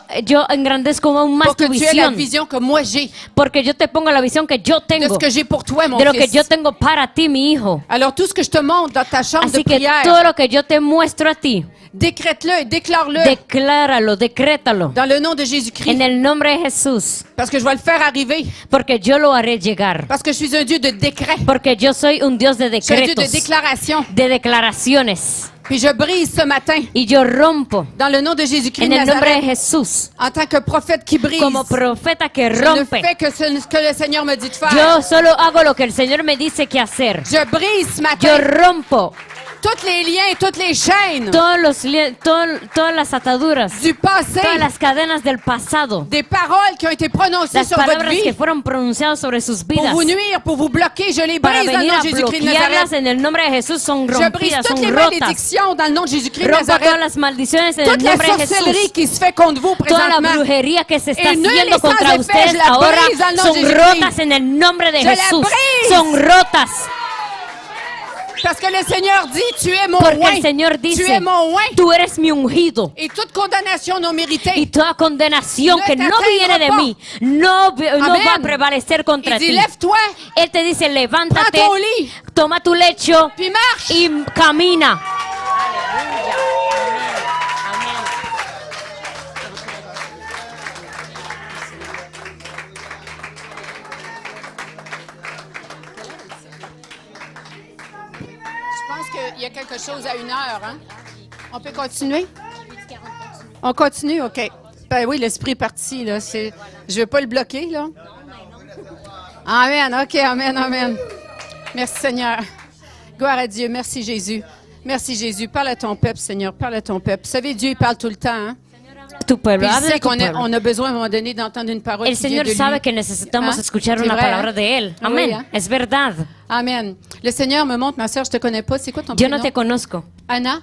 engrandezco aún más pour que tu tu aies la visión. vision que moi j'ai Porque yo te pongo la visión que yo de tengo. ce que j'ai pour toi, mon De lo que fils. yo tengo para ti, mi hijo. Alors tout ce que je te montre dans ta chambre Así de que prière, todo lo que yo te muestro a ti, décrète-le et déclare-le decláralo, decrétalo. dans le nom de Jésus-Christ. En el nombre de Jesús. Parce que je vais le faire arriver. Porque yo lo haré llegar. Parce que je suis un Dieu de décret. Porque yo soy un Dios de Je suis un Dieu de decretos, déclaration. de declaraciones. Puis je brise ce matin Y yo rompo dans le nom de Jésus-Christ en de el nombre de Nazareth Jesús. en tant que prophète qui brise. Como profeta que Je ne rompe. fais que ce que le Seigneur me dit de faire. Yo solo hago lo que el Señor me dice que hacer. Je brise ce Yo matin rompo tous les liens, toutes les chaînes todas las ataduras, du passé, todas las cadenas del pasado, des paroles qui ont été prononcées las sur votre palabras que vie fueron pronunciadas sobre sus pour vidas vous nuire, pour vous bloquer. Je les para brise dans le venir nom a de Jésus-Christ de bloquearlas Nazareth. en el nombre de Jesús son Je brise rompidas, toutes son les rotas. malédictions dans le nom de Jésus-Christ de Rompo todas Nazareth. las maldiciones en Toute el la nombre de sorcellerie Jesús. qui se fait contre vous Toda la présentement. brujería que se está Et nul haciendo et sans contra effet, ustedes je la ahora brise dans le nom de son Jésus-Christ. rotas en el nombre de Je la Jesús. brise. Son rotas. Parce que le Seigneur dit, tu es mon Porque oint. el Señor Tu dice, es mon oint. tú eres mi ungido. Et toute condamnation non méritée. Y toda condenación No que te no viene de atteindra mí no Amen. va a prevalecer contra Il dit, ti. lève-toi, Él te dice, levántate, prends ton lit, toma tu lecho puis marche. y camina. Je pense qu'il y a quelque chose à 1 heure. Hein? On peut continuer? On continue, OK. Ben oui, l'esprit est parti. Là. Je ne vais pas le bloquer. Là. Amen. OK, amen, amen. Merci, Seigneur. Gloire à Dieu. Merci, Jésus. Merci, Jésus. Parle à ton peuple, Seigneur. Parle à ton peuple. Vous savez, Dieu, il parle tout le temps. Hein? Tu pueblo, Puis il habla sait de tu qu'on pueblo. on a besoin à un moment donné d'entendre une parole El qui vient Señor de sabe lui. que necesitamos ¿Ah? escuchar C'est una vrai, palabra hein? de Él. Oui, Amén. hein? Es verdad. Amen. Le Seigneur me montre, ma soeur, je te connais pas. C'est quoi ton Yo prénom? no te conozco. Anna?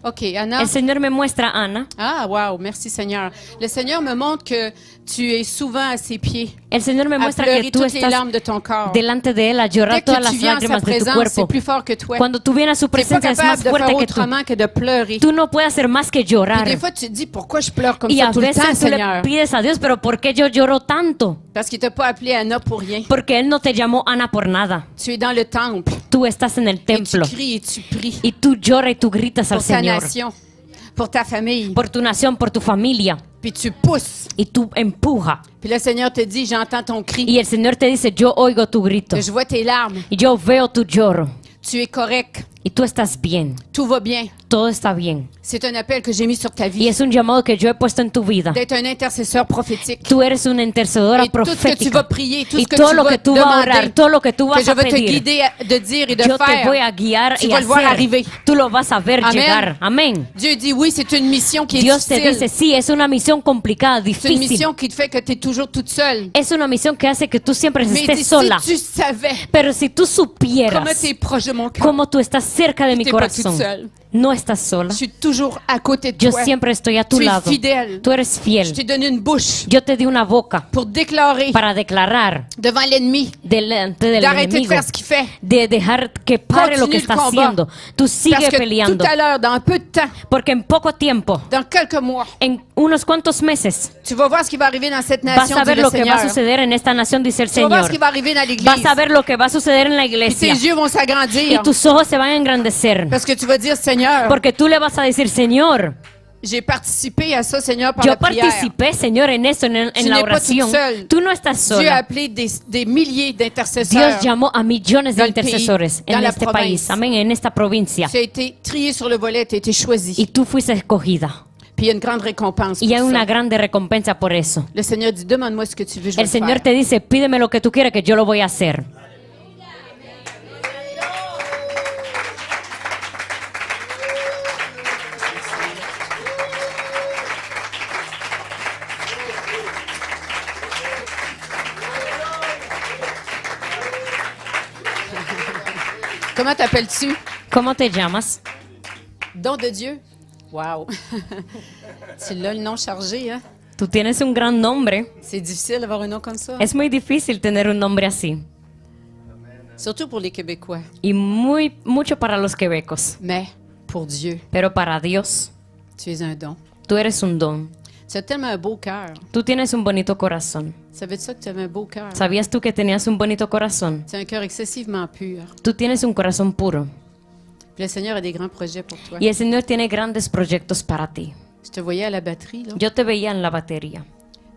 OK, Anna. El Señor me muestra a Ana. Ah, wow, merci Seigneur. Le Seigneur me montre que tu es souvent à ses pieds, El Señor me à muestra que pleurer tú toutes les estás larmes de ton corps. delante de Él a Dès llorar todas que tu las viens en sa lágrimas de tu présence, c'est cuerpo. plus fort que toi. Cuando tú vienes a su Tu n'es pas presencia es más capable de fuerte faire que tú. autrement que de pleurer. Tú no puedes hacer más que Puis llorar. des fois, tu te dis, pourquoi je pleure comme Y ça a tout le temps, veces tú le Seigneur? pides a Dios, pero ¿por qué yo lloro tanto? Parce qu'il t'a pas appelé Anna pour rien. Porque Él no te llamó Ana por nada. Tu es dans le temple Tú estás en el et tu templo cries et tu pries y tú lloras y tú gritas al pour ta Señor. nation, pour ta famille. por tu nación, por tu familia. Puis tu pousses. Y tú empujas. Puis le Seigneur te dit, j'entends ton cri. Y el Señor te dice, yo oigo tu grito. Je vois tes larmes. Y yo veo tu lloro. Tu es correct. Y tú estás bien. Tout va bien. Todo está bien. C'est un appel que j'ai mis sur ta Y vie. es un llamado que yo he puesto en tu vida. D'être un intercesseur prophétique. Tú eres una intercedora Et tout ce que tu vas profética. prier, tout Y ce que todo tu lo vas que tú vas a orar, demander, todo lo que tú que vas je a vais te pedir, guider de dire et de yo te voy a faire. guiar Tu y vas le voir hacer. arriver. Tú lo vas a ver Amen. llegar. Amén. Dieu dit oui, c'est une mission qui est Dios te difficile. dice, sí, es una misión complicada, C'est une difícil. mission qui te fait que tu es toujours toute seule. Es una misión que hace que tú siempre Mais estés dis, sola. si tu savais Pero si tú comment supieras tu es proche de mon cœur, cómo tú estás cerca de mi t'es pas toute corazón, seule. no estás sola. Je suis toujours à côté de Yo toi. siempre estoy a tu Tu es lado. fidèle. Tú eres Je fiel. t'ai donné une bouche Yo te di una boca pour déclarer para declarar devant l'ennemi delante del d'arrêter de enemigo, faire ce qu'il fait. de dejar que pare lo que Continue está el combat. haciendo. Tú sigue Parce que peleando. tout à l'heure, dans peu de temps, Porque en poco tiempo, dans quelques mois, en unos cuantos meses, tu vas voir ce qui va arriver dans cette vas nation, a dit ver le lo que va a Seigneur. suceder en esta nación, dice el Tu vas voir ce Señor. qui va arriver dans l'Église. Vas a ver lo que va a suceder en la Et tes iglesia. yeux vont Y s'agrandir. tus ojos se van a engrandecer. Parce que tu vas dire, Seigneur, Porque tú le vas a decir, Señor, j'ai participé à ça, Seigneur, par yo la prière. participé, Señor, en esto, en Tu la n'es pas oración. toute seule. Tú no estás Dieu a sola. appelé des milliers Dios d'intercesseurs. llamó a millones de dans le pays, intercesores dans en la este province. país, amén, en esta provincia. Tu as été trié sur le volet, tu as été choisi. Y tú fuiste escogida. Puis il y a une grande récompense Y pour hay una ça. grande recompensa por eso. Le Seigneur dit, demande-moi ce que tu veux, je vais El le Señor faire. te dice, pídeme lo que tú quieras, que yo lo voy a hacer. Comment t'appelles-tu? ¿Cómo te llamas? Don de Dieu? Wow! Tu l'as le nom chargé, hein? Tú tienes un gran nombre. C'est difficile d'avoir un nom comme ça. Es muy difícil tener un nombre así. Surtout pour les Québécois. Y mucho para los quebecos. Mais pour Dieu, Pero para Dios, tu es un don. tú eres un don. Tu as tellement un beau cœur. Tú tienes un bonito corazón. Savais-tu ça que tu avais un beau cœur? ¿Sabías tú que tenías un bonito corazón? Tu as un cœur excessivement pur. Tú tienes un corazón puro. Puis le Seigneur a des grands projets pour toi. Y el Señor tiene grandes proyectos para ti. Je te voyais à la batterie, là. Yo te veía en la batería.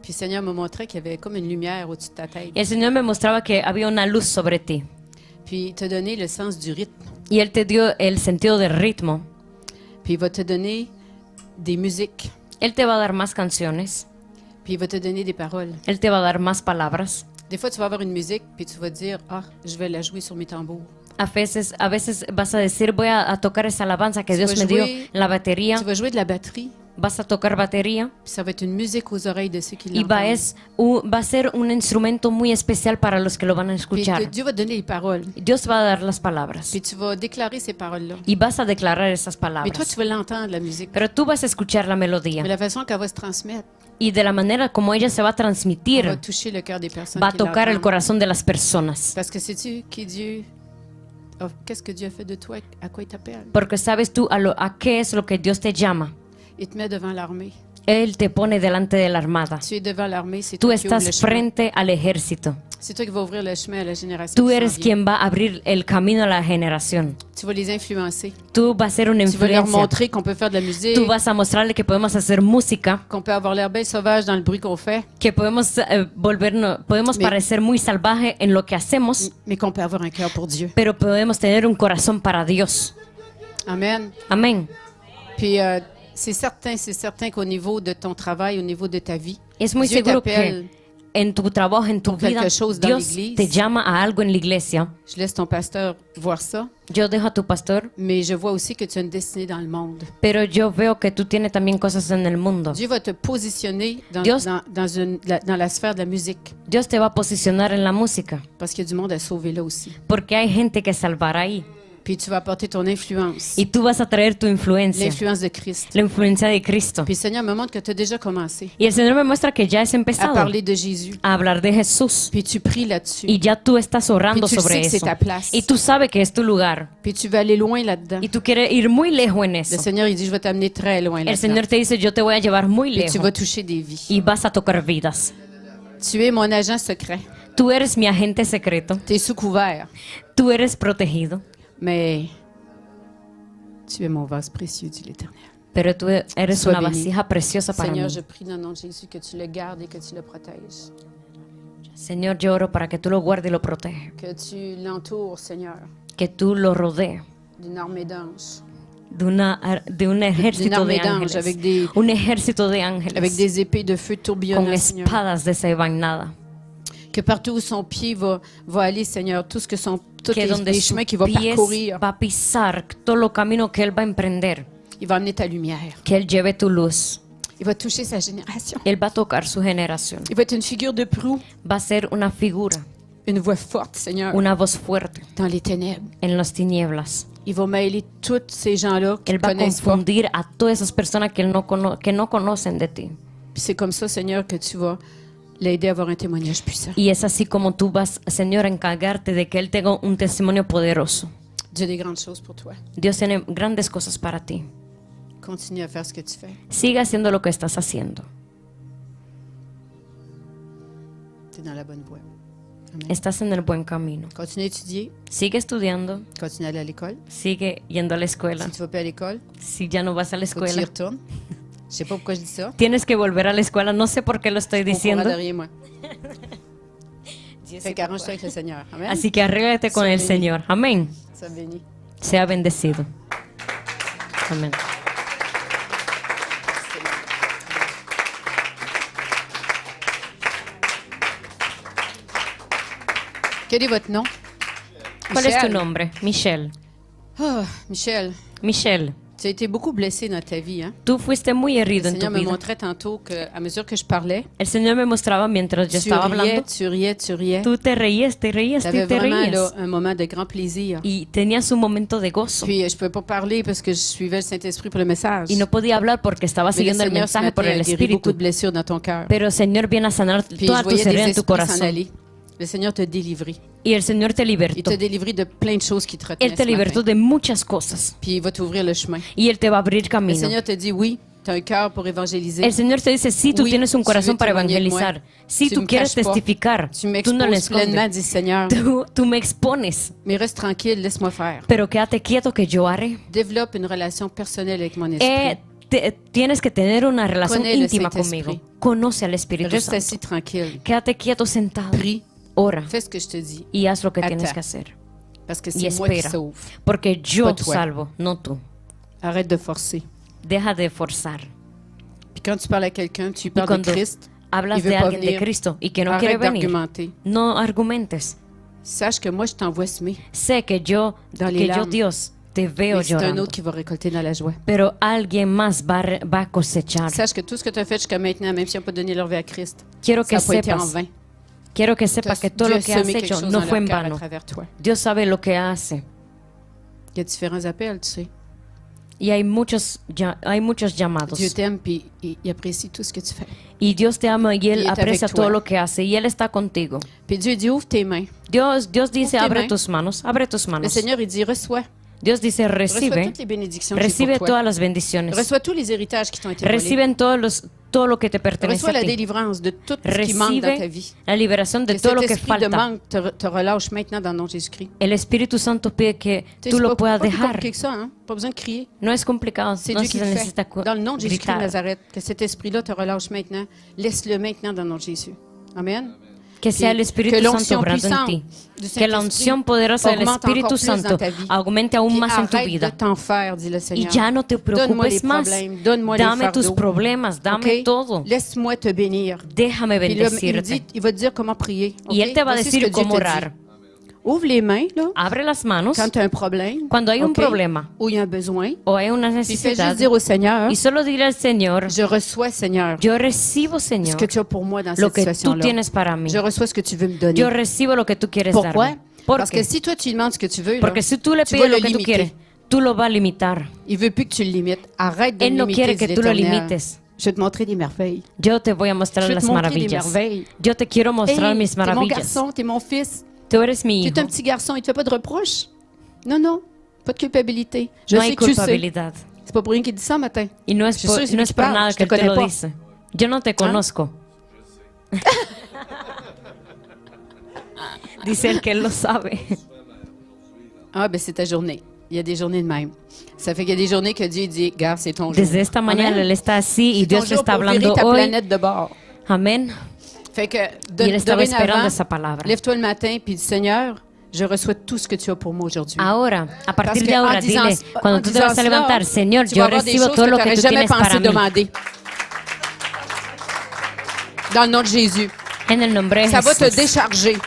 Puis le Seigneur me montrait qu'il y avait comme une lumière au-dessus de ta tête. Y el Señor me mostraba que había una luz sobre ti. Puis il t'a donné le sens du rythme. Y Él te dio el sentido del ritmo. Puis il va te donner des musiques. Él te va a dar más canciones. Puis il va te donner des paroles. Él te va a dar más palabras. Des fois, tu vas avoir une musique, puis tu vas dire, ah, je vais la jouer sur mes tambours. A veces vas a decir, voy a tocar esa alabanza que Tu Dios vas me dio jouer- en la batería. Tu vas jouer de la batterie, Vas a tocar batería. puis ça va être une musique aux oreilles de ceux qui Y va, l'entendent. va a ser un instrumento muy especial para los que lo van a Puis escuchar. Dieu va te donner les paroles. Dios va a dar las palabras. Puis tu vas déclarer ces paroles-là. Y vas a declarar esas Mais toi, palabras. tu vas l'entendre, la musique. Pero tú vas a escuchar la Mais melodía. la façon qu'elle va se transmettre, Y de la manera como ella se va a elle va transmitir, toucher le cœur des personnes va a qui tocar el l'entendent. corazón de las personas. Parce que sais-tu qui Dieu... oh, qu'est-ce que Dieu a fait de toi? À quoi il t'appelle? Porque sabes tú a qué es lo que Dios te llama. Il te met devant l'armée. Él te pone delante de la armada. Tu es devant l'armée, c'est Tú toi qui ouvres le estás chemin. frente al ejército. C'est toi qui vas ouvrir le chemin à la génération Tú qui s'en eres vient. quien va a abrir el camino a la generación. Tu vas les influencer. Tú vas a ser una Tu vas leur influencia. montrer qu'on peut faire de la musique, Tú vas a mostrarle que podemos hacer música, qu'on peut avoir l'air bien sauvage dans le bruit qu'on fait, que podemos podemos Me- parecer muy salvaje en lo que hacemos, mais qu'on peut avoir un cœur pour Dieu. pero podemos tener un corazón para Dios. Amen. Amén. Puis c'est certain qu'au niveau de ton travail, au niveau de ta vie, Es muy Dieu seguro t'appelle. que en tu trabajo, en tu por vida, quelque chose dans Dios l'église. te llama a algo en la iglesia. Je laisse ton pasteur voir ça, Yo dejo a tu pastor, mais je vois aussi que tu as une destinée dans le monde. pero yo veo que tú tienes también cosas en el mundo. Dieu va te positionner Dios- dans la sphère de la musique, Dios te va a posicionar en la música, parce qu'il y a du monde à sauver là aussi. porque hay gente que salvará ahí. Puis tu vas apporter ton influence, Y tú vas a traer tu influencia, l'influence de Christ. la influencia de Cristo. Puis le Seigneur me montre que tu as déjà commencé Y el Señor me muestra que ya has à empezado parler de Jésus. a hablar de Jesús. Puis tu pries là-dessus. Y ya tú estás orando Y tú sobre sais que c'est eso. ta place. Y tú sabes que es tu lugar. Puis tu vas aller loin là-dedans. Y tú quieres ir muy lejos en Le eso. Seigneur, il dit, je vais t'amener très loin El là-dedans. Señor te dice, yo te voy a llevar muy Puis tu lejos. vas toucher des vies. Y vas a tocar vidas. Tu es mon agent secret. Tú eres mi agente secreto. Tu es sous couvert. Tú eres protegido. Mais tu es mon vase précieux, dit l'Éternel. pero tú eres Sois una béni. vasija preciosa para Seigneur, mí. je prie dans le nom de Jésus que tu le gardes et que tu le protèges. Señor, yo oro para que tú lo guardes y lo protejas, Que tu l'entoures, Seigneur, que tú lo rodees d'une armée d'anges, de un ejército armée de d'anges avec ángeles, un ejército de avec ángeles des épées de feu con tourbillonnant, Seigneur. espadas desenvainadas, Que partout où son pied va aller, Seigneur, tous que donde les su chemins qu'il va pies parcourir, va a pisar, todo lo camino que él va a emprender, il va amener ta lumière. que él lleve tu luz, Il va toucher sa génération. él va a tocar su generación, Il va être une figure de proue, va a ser una figura, une voix forte, Seigneur, una voz fuerte dans les ténèbres. en las tinieblas. Il va mêler tous ces gens-là qui Él ne va a connaissent pas. confundir a todas esas personas que, que no conocen de ti. Puis c'est comme ça, Seigneur, que tu vas l'aider à avoir un témoignage puissant. Y es así como tú vas, Señor, a encargarte de que Él tenga un testimonio poderoso. Dieu a des grandes choses pour toi. Dios tiene grandes cosas para ti. Continue à faire ce que tu fais. Sigue haciendo lo que estás haciendo. Tu es dans la bonne voie. Amen. Estás en el buen camino. Continue à étudier. Sigue estudiando, Continue à aller à l'école. sigue yendo a la escuela. Si tu ne vas pas à l'école, Si ya no vas a la faut que tu y escuela, retournes. Je sais pas pourquoi je dis ça. tienes que volver a la escuela. No sé por qué lo estoy Au courant diciendo. de rien, moi. Fait qu'arrange-toi avec le Seigneur. Amen. Así que arréglate con el Señor. Amén. Sois béni. Sea bendecido. Amén. Quel est votre nom? ¿Cuál es tu Michel. nombre? Michelle. Ah, Michel, Michelle, tu as été beaucoup blessé dans ta vie, hein? tú fuiste muy Le herido en tu Seigneur me vida. montrait tantôt qu'à mesure que je parlais, El Señor me mostraba mientras yo tu estaba riais, hablando, tu riais, tu riais. tú te reías Tu avais y te vraiment là, reías. un moment de grand plaisir. Y tenías un momento de gozo. Puis, je ne pouvais pas parler parce que je suivais le Saint-Esprit pour le message. Y no podía hablar porque estaba Mais le siguiendo el Seigneur ce mensaje por matin el a guéri beaucoup Espíritu. de blessures dans ton cœur. Pero el Señor viene a sanar Puis, je todas tus voyais des heridas en tu esprits s'en corazón. aller. Le Seigneur t'a délivré. Y el Señor te Il libertó. t'a délivré de plein de choses qui te retenaient Él te ce libertó matin. de muchas cosas. Puis, il va t'ouvrir le chemin. Y Él te va a abrir Le camino. Seigneur te dit, oui, tu as un cœur pour évangéliser. El Señor te dice, sí, tú Oui, tienes un tu corazón veux para témoigner de evangelizar. moi. Sí, Tu tú me quieres caches pas. testificar. Tu Tú no lo m'exposes pleinement, escondes. dit le Seigneur. Tú me expones. Mais reste tranquille, laisse-moi faire. Pero quédate quieto que yo haré. Développe une relation personnelle avec mon esprit. Tienes que tener una relación Connais le íntima Saint-Esprit. conmigo. Conoce al Espíritu Reste Santo. assis tranquille. Quédate quieto sentado. Prie. Ora Fais ce que je te dis. y haz lo que Attends. tienes que hacer. Parce que Y c'est moi qui espera. sauve. Porque yo Pas toi. salvo, no tú. Arrête de forcer. Deja de forzar. Puis quand tu parles à quelqu'un, tu Y parles de cuando Christ. hablas il veut de pas alguien de venir. Cristo y que no quiere Arrête venir, d'argumenter. no argumentes. Sache que moi, je t'envoie semer. Sé que yo, Dans les larmes. Dios, te veo Mais c'est un llorando. autre qui va récolter dans la joie. Pero alguien más va a cosechar. Sache que tout ce que tu as fait jusqu'à maintenant, même s'ils n'ont pas donné leur vie à Christ, Quiero ça que n'a pas été en sepas, vain. quiero que sepas que todo Dieu lo a que has semé quelque hecho chose no dans fue en leur cœur à vano. travers toi. Dios sabe lo que hace. Il y a différents appels, tu sais. Y hay muchos llamados. Dieu t'aime puis il apprécie tout ce que tu fais. Y Dios te ama y Y Él está aprecia avec toi. todo lo que hace y Él está contigo. Puis Dieu dit, ouvre tes mains. Dios dice, tes abre mains. tus manos, abre tus Le manos. Seigneur, il dit, reçois. Dios dice, Reçois recibe, toutes les bénédictions qui sont recibe pour toi. todas las bendiciones. Reçois tous les héritages qui t'ont été volés. Reciben todo lo que te pertenece Reçois a la ti. délivrance de tout ce qui manque dans ta Recibe vie. la liberación de Que todo lo cet que esprit de falta. manque te relâche maintenant dans le nom de Jésus-Christ. El Espíritu Santo pide que Tu sais, tú c'est lo pas puedas plus dejar. compliqué que ça, hein? Pas besoin de crier. No es complicado, C'est no Dieu se qui le fait. necesita Dans le nom de Jésus-Christ de gritar. Nazareth, que cet esprit-là te relâche maintenant. Laisse-le maintenant dans le nom de Jésus. Amen. Que sea el Espíritu que Santo l'onction obrando en puissante ti. du Que la Saint-Esprit unción poderosa del augmente Espíritu encore plus Santo dans ta vie. aumente aún Puis más en tu arrête de vida. t'en faire, dit le Y Seigneur. ya no te Donne-moi les preocupes más. problèmes, donne-moi les Dame tus fardeaux. problemas, dame OK? todo. Laisse-moi te bénir. Déjame Puis là, bendecirte. il va te dire comment prier. OK? Y Él te va a Voici ce decir que Dieu cómo te dit. orar. Ouvre les mains, là, Abre las manos quand tu as un problème. cuando hay un OK? problema Ou il y a un besoin. o hay una Puis fais necesidad. juste dire au Seigneur, Y solo dile al Señor, je reçois, Seigneur, yo recibo, ce Señor, que tu as pour moi dans lo cette que tú situation-là. tienes para mí. Je reçois ce que tu veux me donner. Yo recibo lo que tú quieres Pourquoi? darme. ¿Por Parce qué? que si toi, tu lui demandes ce que tu veux, là, Porque si tú le tu vas pides le lo que tú limiter. quieres, tú lo vas a limitar. Il veut plus que tu le limites. Arrête de Él le no limiter, quiere que dit tú lo l'Éternel. limites. Je vais te montrer des merveilles. Yo te voy a mostrar Je vais las te montrer des maravillas. merveilles. Yo te quiero mostrar Hey, mis t'es mon maravillas. garçon, t'es mon fils. Tú eres mi Tu hijo. es un petit garçon, il te fait pas de reproches. Non, non, pas de culpabilité. Je No sais hay que tu le sais. culpabilidad. C'est pas pour rien qu'il dit ça matin. Y no Je es suis por, sûre que c'est no lui es qui por parle, nada je que te él te lo connais pas. dice. Yo no te conozco. Dice él que él lo sabe. Ah, ben c'est ta journée. Il y a des journées de même. Ça fait qu'il y a des journées que Dieu dit, gars, c'est ton jour. Desde esta mañana Amen. Él está así y C'est ton Dios jour está pour virer hablando ta hoy. planète de bord. Amén. Fait que Y Él estaba esperando dorénavant, esa palabra. lève-toi le matin puis dis, Seigneur, je reçois tout ce que tu as pour moi aujourd'hui. Ahora, a Parce partir que de ahora, en disant- dile, cuando en tú te disant vas a cela, levantar, Señor, tu vas yo avoir des recibo choses todo lo que que tu tú jamais tienes para pensé mí. demander. Dans le nom de Jésus. En el nombre de Ça va te Jesús. décharger.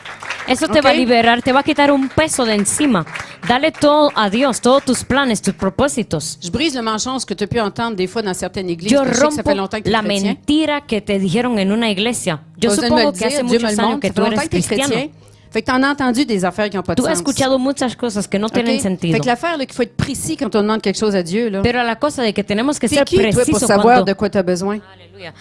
Eso te va a ¿Ok? liberar, te va a quitar un peso de encima. Dale todo a Dios, todos tus planes, tus propósitos. Je brise le mensonge que tu as pu entendre des fois dans certaines églises. Yo parce que je sais que ça rompo fait longtemps que tu es la chrétien. mentira que te dijeron en una iglesia. Yo Pas besoin de me supongo le que hace dire, Dieu me muchos le años montre. que Ça tú fait eres longtemps que tu es cristiano. chrétien. Fait que tu en as entendu des affaires qui n'ont pas de Tú has sens. escuchado muchas cosas que no OK? tienen sentido. Fait que l'affaire, là, qu'il faut être précis quand on demande quelque chose à Dieu. Là. Pero la cosa de que tenemos que T'es ser qui, toi, pour precisos savoir cuando... de quoi tu as besoin? Aleluya.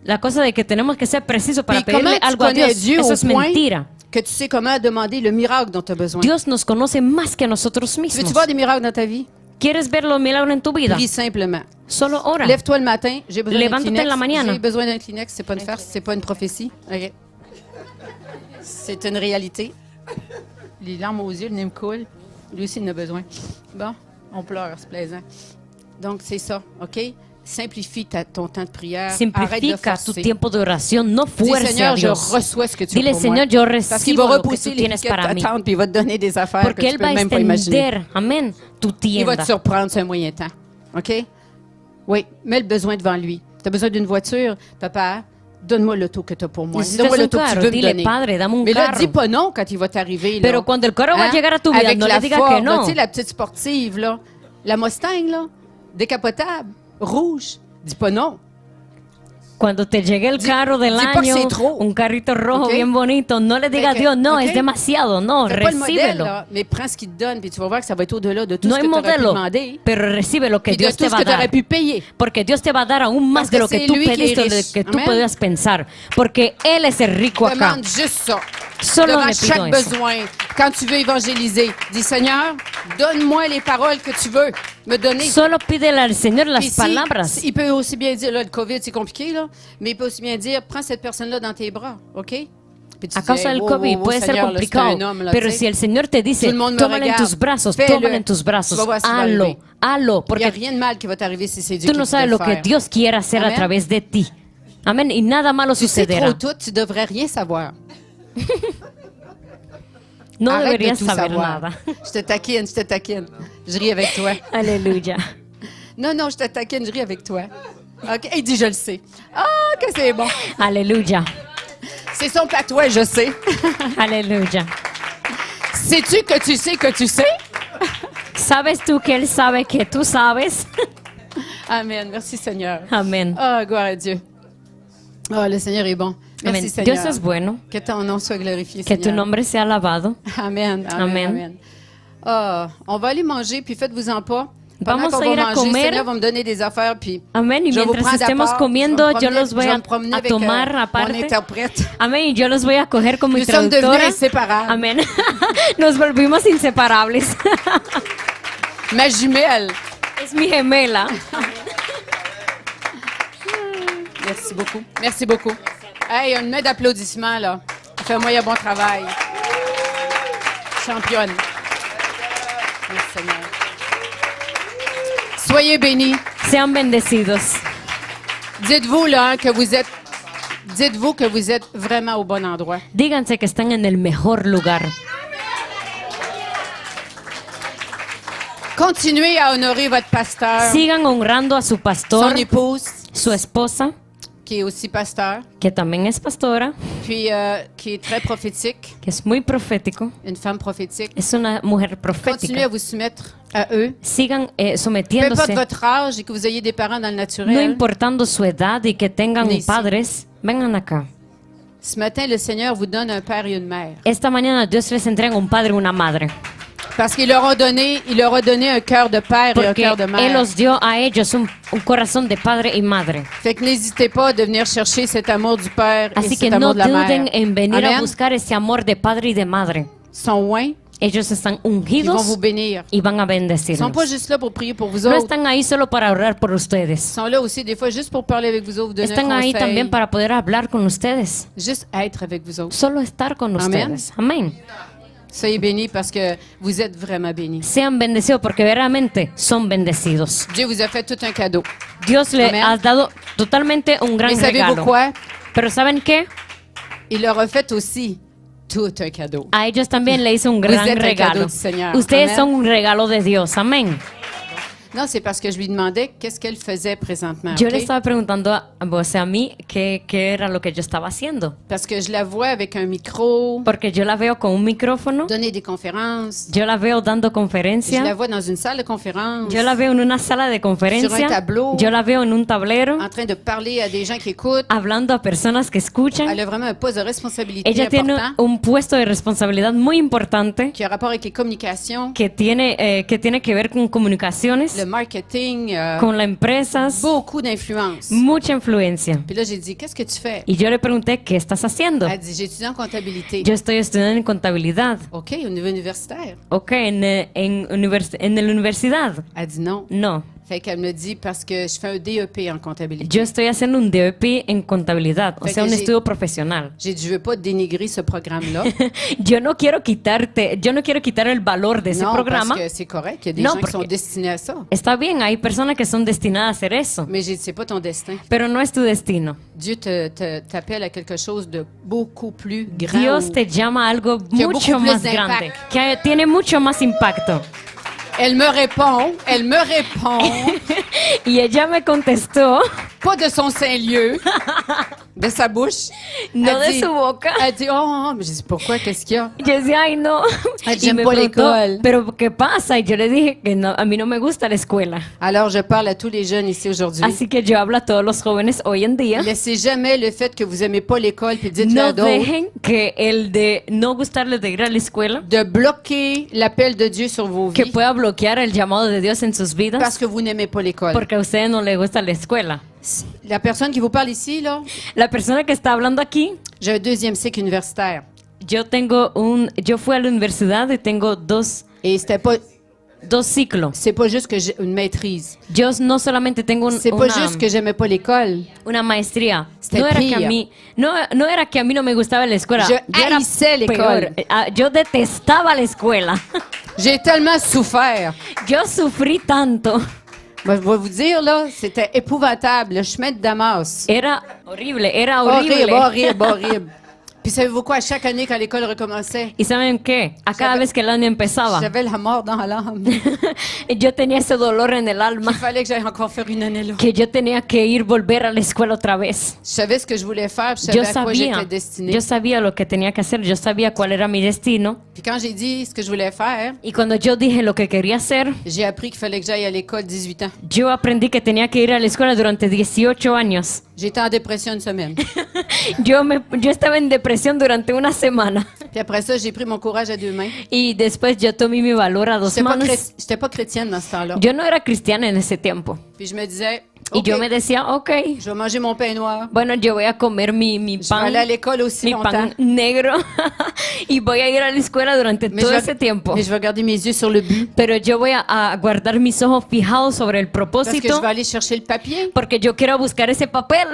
La cosa de que tenemos que ser precisos para Puis comment pedirle tu algo a connais Dios, Dieu eso au es point mentira. que tu sais comment demander le miracle dont tu as besoin? Dios nos conoce más que nosotros Tu veux-tu mismos. voir des miracles dans ta vie? ¿Quieres ver los milagros en tu vida? Prie simplement. Solo ora. Lève-toi le matin, j'ai besoin d'un Levántate Kleenex. en la mañana. J'ai besoin d'un Kleenex, c'est pas une farce, c'est pas une prophétie. OK. C'est une réalité. Les larmes aux yeux, le nez me coule. Lui aussi, il en a besoin. Bon, on pleure, c'est plaisant. Donc, c'est ça, OK? Simplifie ton temps de prière. Arrête de Simplifica tu forcer. tiempo de oración, no Dis, fuerce a Seigneur, je Dios. reçois ce que tu as Dile, pour moi. Señor, yo Parce qu'il va recibo lo que repousser tú les tienes piquets de para ta mí. tente puis il va te donner des affaires Porque que tu Él peux va a même pas imaginer. extender, amén, tu Il va te tienda. surprendre sur un moyen temps. OK? Oui, mets le besoin devant lui. Tu as besoin d'une voiture? Papa, donne-moi l'auto que tu as pour moi. Necesitas Donne-moi un l'auto que tu carro, veux me dile, donner. Padre, dame un Mais là, carro. dis pas non quand il va t'arriver. là. Pero cuando el carro va a Hein? llegar a tu vida, Avec no la le digas Ford, que là, no. tu sais, la petite sportive, là. La Mustang, là, décapotable, rouge. Dis pas non. Cuando te llegue el carro del dis pas que año, c'est trop. un carrito rojo Ok. bien bonito, no le digas a que- Dios, no, ok. es demasiado, no, Fais pas le modèle, recíbelo. là, mais prends ce qu'il te donne, puis tu vas voir que ça va être au-delà de tout No ce hay que tu aurais pu modelo, demander. pero recibe lo que Puis de Dios tout te ce va que a tu aurais dar. pu payer. Porque Dios te va a dar aún más Parce de lo que que c'est tú lui qui est pediste o de riche. que tú Amen. podías pensar. Porque Él es el rico acá. Demande juste ça. Solo Devant le pido chaque eso. besoin, quand tu veux évangéliser, dis Seigneur, donne-moi les paroles que tu veux me donner. Solo pídele al Señor las Puis si- palabras. il peut aussi bien dire, là, le COVID, c'est compliqué, là, mais il peut aussi bien dire, prends cette personne-là dans tes bras, OK? Puis tu A dis, causa hey, del wow, COVID wow, puede ser Seigneur, là, c'est complicado, un homme, là, pero tu sais. si el Señor te dice, Tout le monde me tómala en regarde. tus brazos, Fais-le. tómala en tus brazos, Tu vas voir ce qui va hazlo, arriver. hazlo, Il n'y a porque rien de mal qui va t'arriver si c'est Dieu tú qui no te sabes le lo que faire. Dios quiere hacer a Amen. través de ti. Amén. Y nada malo Tu sais sucederá. trop tout, tu devrais rien savoir. No Arrête deberías de tout saber savoir. nada. Je te taquine, je te taquine. Je ris avec toi. Aleluya. Non, non, je te taquine, je ris avec toi. OK, il dit, je le sais. Ah, que c'est bon. Aleluya. C'est son patois, je sais. Aleluya. Sais-tu que tu sais que tu sais? ¿Sabes tú que Él sabe que tú sabes? Amen. Merci, Seigneur. Amén. Ah, gloire à Dieu. Ah, le Seigneur est bon. Merci, Amén. Seigneur. Dios es bueno. Que ton nom soit glorifié, Que tu Seigneur. nombre sea alabado. Amen. Amen. Amen. Amen. Ah, on va aller manger, puis faites-vous-en pas. Pendant Vamos qu'on a ir va a manger, comer. Seigneur va me donner des affaires, puis Amén. Y je vais vous mientras prendre à estemos part. comiendo, Je vais yo me los voy promener- je vais a, me promener a avec, tomar mon aparte. interprète. Amén. Y yo los voy a coger como mi Nous sommes devenus traductora. inséparables. Amén. Nos volvimos inseparables. Ma jumelle. Es mi gemela. Merci beaucoup. Merci beaucoup. Hey, une main d'applaudissement, là. Fais-moi un bon travail. Championne. Merci, Seigneur. Soyez bénis. Sean bendecidos. Dites-vous, là, que vous êtes... Dites-vous que vous êtes vraiment au bon endroit. Díganse que están en el mejor lugar. Continuez à honorer votre pasteur, Sigan honrando a su pastor, son épouse, su esposa, qui est aussi pasteur, que también es pastora, puis qui est très prophétique, que es muy profético. une femme prophétique. Es una mujer Continuez à profética. vous soumettre à eux. Sigan Peu importe sometiéndose, votre âge et que vous ayez des parents dans le no naturel. importando su edad y que tengan Ni si. padres, vengan acá. Ce matin, le Seigneur vous donne un père et une mère. Esta mañana Dios les entrega un padre y una madre, Parce qu'il leur a donné un cœur de père et un porque cœur de Él mère. los dio a ellos un corazón de padre y madre. Fait que n'hésitez pas de venir chercher cet amour du père et Así que cet no amour de la duden mère. en venir a Amen. buscar ese amor de padre y de madre. Sont loin, Ellos están ils vont ungidos vous bénir. y van a Ils bendecirnos. sont pas juste là pour prier pour vous No autres. están ahí solo para orar por Ils ustedes. sont là aussi des fois juste pour parler avec vous autres, vous donner Están un ahí conseil. también para poder hablar con ustedes. Juste être avec vous autres. Solo estar con Amén. ustedes. Amén. Soyez bénis parce que vous êtes vraiment bénis. Sean bendecidos porque verdaderamente son bendecidos. Dieu vous a fait tout un cadeau. Dios le Amen. ha dado totalmente un gran Et savez-vous regalo. quoi? Pero ¿saben qué? Il leur a fait aussi tout un cadeau. A ellos también le hizo un Vous gran êtes un regalo. cadeau du Seigneur. Ustedes Amen. son un regalo de Dios. Amén. Non, c'est parce que je lui demandais qu'est-ce qu'elle faisait présentement. Yo ok? le estaba preguntando a mí qué era lo que yo estaba haciendo. Parce que je la vois avec un micro, Porque yo la veo con un micrófono, donner des conférences. yo la veo dando Je la conferencia, vois dans une salle de conférence, yo la veo en una sala de Sur un conferencia, tableau. yo la veo en un tablero, en train de parler à des gens qui écoutent. hablando a personas que escuchan. Elle a vraiment un poste de responsabilité Ella tiene important un puesto de responsabilidad muy importante qui a rapport avec les communications, que tiene que ver con comunicaciones, le marketing, con las empresas, beaucoup d'influence. mucha influencia. Puis là, j'ai dit, qu'est-ce que tu fais? Y yo le pregunté, ¿qué estás haciendo? Elle dit, j'étudie en comptabilité. Yo estoy estudiando en contabilidad. OK, au niveau universitaire. Ok, en la universidad. Elle dit non. No, Fait qu'elle me dit, parce que je fais un DEP en comptabilité. yo estoy haciendo un DEP en contabilidad, o Fait sea, que un j'ai- estudio profesional. J'ai dit, je veux pas dénigrer ce programme-là. Yo no quiero quitar el valor de ese non, programa. parce que c'est correct. Il y a des Non, gens qui sont porque- destinés à ça. Está bien, hay personas que son destinadas a hacer eso, Mais j'ai dit, c'est pas ton destin. pero no es tu destino. Dieu t'appelle à quelque chose de beaucoup plus grand. Dios te llama a algo Que mucho beaucoup plus más d'impact. grande, que tiene mucho más impacto. Elle me répond, Y ella me contestó, pas de son Saint-Lieu, de sa bouche. no Elle de dit- su boca. Elle dit, oh, mais j'ai dit, pourquoi, qu'est-ce qu'il y a? Yo decía, ay, no. Ay, Y j'aime me pas preguntó, l'école. pero ¿qué pasa? Y yo le dije que no, a mí no me gusta la escuela. Alors, je parle à tous les jeunes ici aujourd'hui. Así que yo hablo a todos los jóvenes hoy en día. Laissez jamais le fait que vous aimez pas l'école puis dites-le No à d'autres dejen que el de no gustarles de ir a la escuela, de bloquer l'appel de Dieu sur vos que vies pueda bloquear el llamado de Dios en sus parce vidas, que vous n'aimez pas l'école. porque a ustedes no les gusta la escuela. La personne qui vous parle ici, là, La persona que está hablando aquí, j'ai un deuxième cycle universitaire. yo fui a la universidad y tengo dos Et ciclos. c'est pas juste que j'ai une maîtrise. Yo no solamente tengo C'est pas juste que j'aimais pas l'école. una maestría. C'était No era, que pire. a mí, no era que a mí no me gustaba la escuela. Yo era haïssais l'école. peor. Yo detestaba la escuela. J'ai tellement souffert. Yo sufrí tanto. Moi, je vais vous dire, là, c'était épouvantable. Le chemin de Damas. Era horrible, era horrible. Horrible. Puis savez-vous quoi? Chaque année, quand l'école recommençait, ¿Y saben qué? A cada J'avais- vez que el año empezaba, j'avais la mort dans l'âme. yo tenía ese dolor en el alma Il fallait que j'aille encore faire une année là. que yo tenía que volver a la escuela otra vez. Je savais ce que je voulais faire, puis je Yo savais à quoi j'étais sabía, destinée. yo sabía lo que tenía que hacer, yo sabía cuál era mi destino. Puis quand j'ai dit ce que je voulais faire, Y cuando yo dije lo que quería hacer, j'ai appris qu'il fallait que j'aille à l'école 18 ans. yo aprendí que tenía que ir a la escuela durante 18 años. J'étais en dépression une semaine. Yo estaba en depresión durante una semana. Puis après ça, j'ai pris mon courage à deux mains. Y después yo tomé mi valor a dos manos. J'étais pas chrétienne dans ce temps-là. Yo no era cristiana en ese tiempo. Puis je me disais, Y OK, yo me decía, ok, je vais manger mon pain noir. bueno, yo voy a comer mi Je vais pan, aller à l'école aussi mi longtemps. pan negro y voy a ir a la escuela durante Mais todo je, ese tiempo. mais je vais garder mes yeux sur le but. Pero yo voy a guardar mis ojos fijados sobre el Parce que je propósito vais aller chercher le papier porque yo quiero buscar ese papel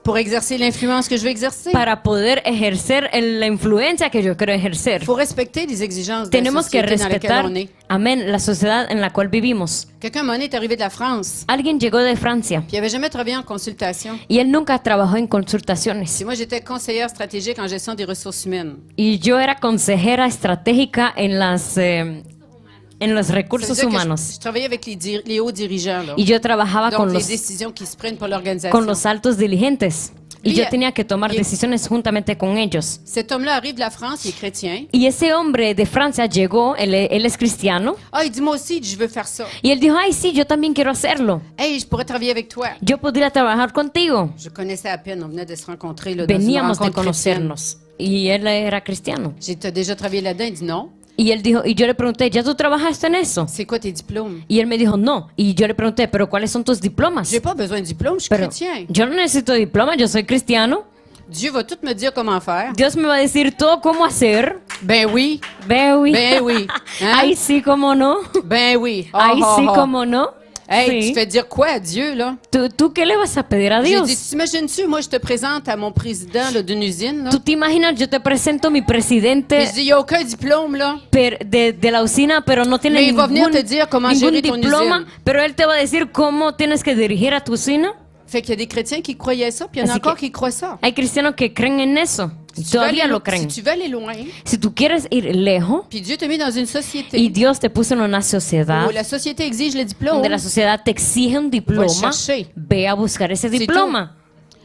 pour exercer l'influence que je veux exercer. para poder ejercer la influencia que yo quiero ejercer. Il faut respecter les exigences de la Tenemos que société dans laquelle respetar, on est. amén, la sociedad en la cual vivimos. Quelqu'un, à un moment donné, est arrivé de la France, Alguien llegó de Francia puis il n'avait jamais travaillé en consultation. y él nunca trabajó en consultaciones. Puis moi, j'étais conseillère stratégique en gestion des ressources humaines. Y yo era consejera estratégica en los Ça veut recursos dire que humanos. je travaillais avec les hauts dirigeants, là. Y yo trabajaba Donc, con les los, décisions qui se prennent pour l'organisation. con los altos dirigentes. Y yo Bien. tenía que tomar Bien. decisiones juntamente con ellos. Cet homme-là arrive de la France, il est chrétien. Y ese hombre de Francia llegó, él es cristiano, Ah, il dit, moi aussi, je veux faire ça. y él dijo, ay, sí, yo también quiero hacerlo. Hey, je pourrais travailler avec toi. Yo podría trabajar contigo. Je connaissais à peine, on venait de se rencontrer là, dans une Veníamos de rencontre chrétienne. conocernos. Y él era cristiano. J'ai déjà travaillé là-dedans. Il dit non. Y él dijo, y yo le pregunté, ¿ya tú trabajaste en eso? C'est quoi tes diplômes? Y él me dijo, no. Y yo le pregunté, ¿pero cuáles son tus diplomas? J'ai pas besoin de diplôme, je suis Pero chrétien. yo no necesito diploma, yo soy cristiano. Dieu va tout me dire comment faire. Dios me va a decir todo cómo hacer. Ben oui, Ben oui. ben oui. Hein? Ay, sí, cómo no. Ben oui. Oh, Ay, oh, sí, oh. cómo no. Hey, Sí. tu fais dire quoi à Dieu, là? ¿Tú qué le vas a pedir a J'ai Dios? dit, t'imagines-tu, moi, je te présente à mon président là, d'une usine, là. ¿Tú te imaginas? Yo te presento a mi Puis presidente je dis, il n'y a aucun diplôme, là. de la usina, pero no tiene Mais il va venir ningún, te dire comment ningún gérer ton diploma, usine. pero él te va a decir cómo tienes que dirigir a tu usina. Fait qu'il y a des chrétiens qui croyaient ça, puis il y en a Así encore que- qui croient ça. Hay cristianos que creen en eso, y Si tu veux todavía aller lo lo- creen. Si tu veux aller loin, Si tú quieres ir lejos puis Dieu te met dans une y société Dios te puso en una sociedad où la société exige le diplôme, donde la sociedad te exige un diploma, chercher. ve a buscar ese C'est diploma.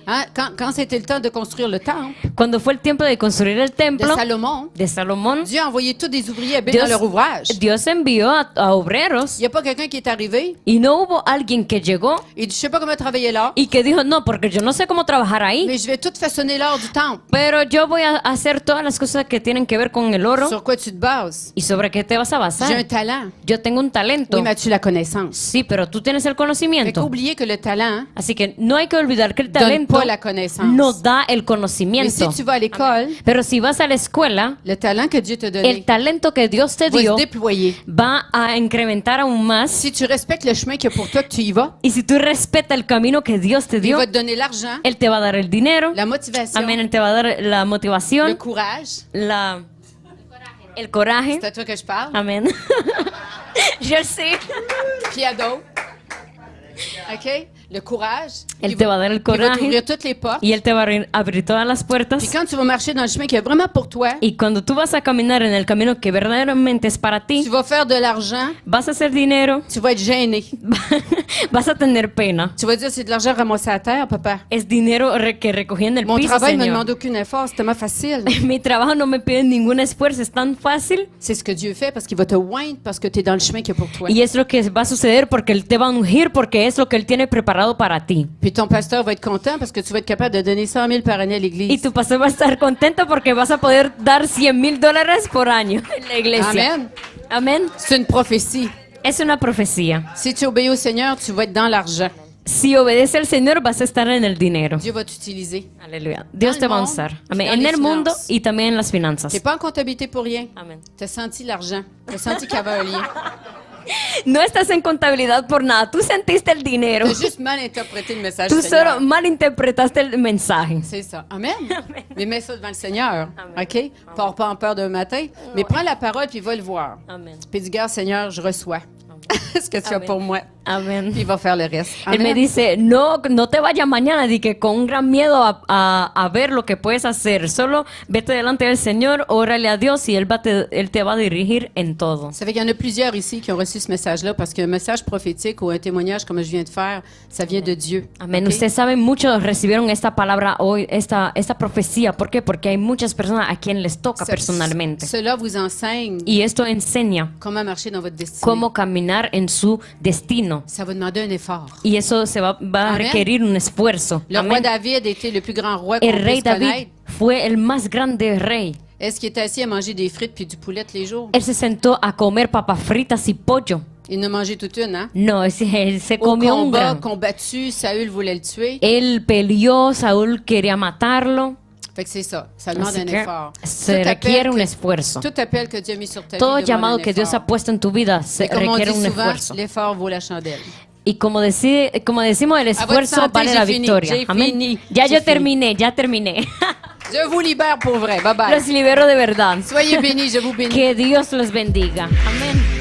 hein, quand c'était le temps de construire le temple Cuando fue el tiempo de construir el de templo Salomon, de Salomón, Dieu a envoyé tous des ouvriers habiles dans Dios, leur ouvrage. Dios envió a obreros Il n'y a pas quelqu'un qui est arrivé y no hubo alguien que llegó et dit, je sais pas comment travailler l'or, y que dijo, no, porque yo no sé cómo trabajar ahí, mais je vais tout façonner l'or du temple. pero yo voy a hacer todas las cosas que tienen que ver con el oro. Sur quoi tu te bases? ¿Y sobre qué te vas a J'ai un basar? talent. Yo tengo un talento. Oui, mais as-tu la connaissance? Sí, pero tú tienes el Fait conocimiento. qu'oublier que le talent Así que no hay que olvidar que el donne talento pas la connaissance. no da el Mais si conocimiento. tu vas à l'école, Pero si vas a la escuela, le talent que Dieu t'a el donné talento que Dios te va se dio déployer. va a incrementar aún más. Si tu respectes le chemin qu'il y a pour toi, que tu y vas, Y si tú respetas el camino que Dios te il dio, va te donner l'argent, Él te va a dar el dinero. la motivation, Amén. Él te va a dar la le motivación, courage. el coraje. C'est à toi que je parle. Amén. Yo sí. Puis à d'autres. OK? Le courage. Él Il te va a dar el il va coraje t'ouvrir toutes les portes. y Él te va a abrir todas las Puis puertas. quand tu vas marcher dans le chemin qui est vraiment pour toi, Y cuando tú vas a caminar en el camino que verdaderamente es para tu ti, vas faire de l'argent, vas a hacer dinero, tu vas être gêné. vas a tener pena. Tu vas dire, c'est de l'argent ramassé à terre, papa. Es dinero que recogí en el Mon piso, travail ne me Señor. demande aucun effort, c'est tellement facile. Mi trabajo no me pide ningún esfuerzo, es tan fácil. C'est ce que Dieu fait parce qu'il va te oindre parce que tu es dans le chemin qui est pour toi. Y es lo que va a suceder porque Él te va a ungir, porque es lo que Él tiene preparado para ti. Puis ton pasteur va être content parce que tu vas être capable de donner 100 000 par année à Y l'Église. tu pastor va a estar contento porque vas a poder dar $100,000 por año en la iglesia. Amen. Amén. C'est une prophétie. Es una profecía. Si tu obéis au Seigneur, tu vas être dans l'argent. Si obedece al Señor, vas a estar en el dinero. Dieu va t'utiliser. Aleluya. Dios Dans te le va a monde, usar. y Amén. dans En les el mundo finances. y también en las Tu finanzas. n'es pas en comptabilité pour rien. Amén. Tu as senti l'argent. Tu as senti qu'il y avait un lien. No estás en contabilidad por nada. Tú sentiste el dinero. Tu as juste mal interprété le message Tú du Seigneur. solo malinterpretaste el mensaje. C'est ça. Amen. Mais mets ça devant le Seigneur. OK? Pars pas en peur d'un matin, mais prends la parole puis va le voir. Amén. Puis dis, gars, Seigneur, je reçois ce que tu as Amen. pour moi. Amén. Puis il va faire le reste. Él me dice, no te vayas mañana, di que con un gran miedo a ver lo que puedes hacer. Solo vete delante del Señor, órale a Dios y Él te va a dirigir en todo. Ça fait qu'il y en a plusieurs ici qui ont reçu ce message-là parce qu'un message prophétique ou un témoignage comme je viens de faire, ça vient de Dieu. Amén. OK? Ustedes saben, muchos recibieron esta palabra hoy, esta profecía. ¿Por qué? Porque hay muchas personas a quien les toca personalmente. Cela vous enseigne Y esto enseña comment marcher dans votre destinée. cómo caminar en su destino. Ça va demander un effort. Y eso va a Amén. requerir un esfuerzo. Le roi Amén. David était le plus grand roi qu'on El rey puisse David connaître. fue el más grande rey. Est-ce qu'il était assis à manger des frites puis du poulet tous les jours? Él se sentó a comer papas fritas y pollo. Il en a mangé toute une, hein? No, él se Au comió un combat, gran. combattu, Saül voulait le tuer. Él peleó, Saúl quería matarlo. Fait que c'est ça. Ça demande Así un que effort. se Tout requiere appel un que- esfuerzo. Tout appel que Dieu a mis sur ta Todo vie demande llamado un que Dios effort. ha puesto en tu vida se Et comme on requiere dit un souvent, esfuerzo. l'effort vaut la chandelle. Y como decimos, el esfuerzo santé, vale j'ai la fini, victoria. j'ai Amén. fini, Ya j'ai yo fini. ya terminé. Dieu vous libère pour vrai. Bye bye. Los libero de verdad. Soyez bénis, je vous bénis. Que Dios los bendiga. Amén.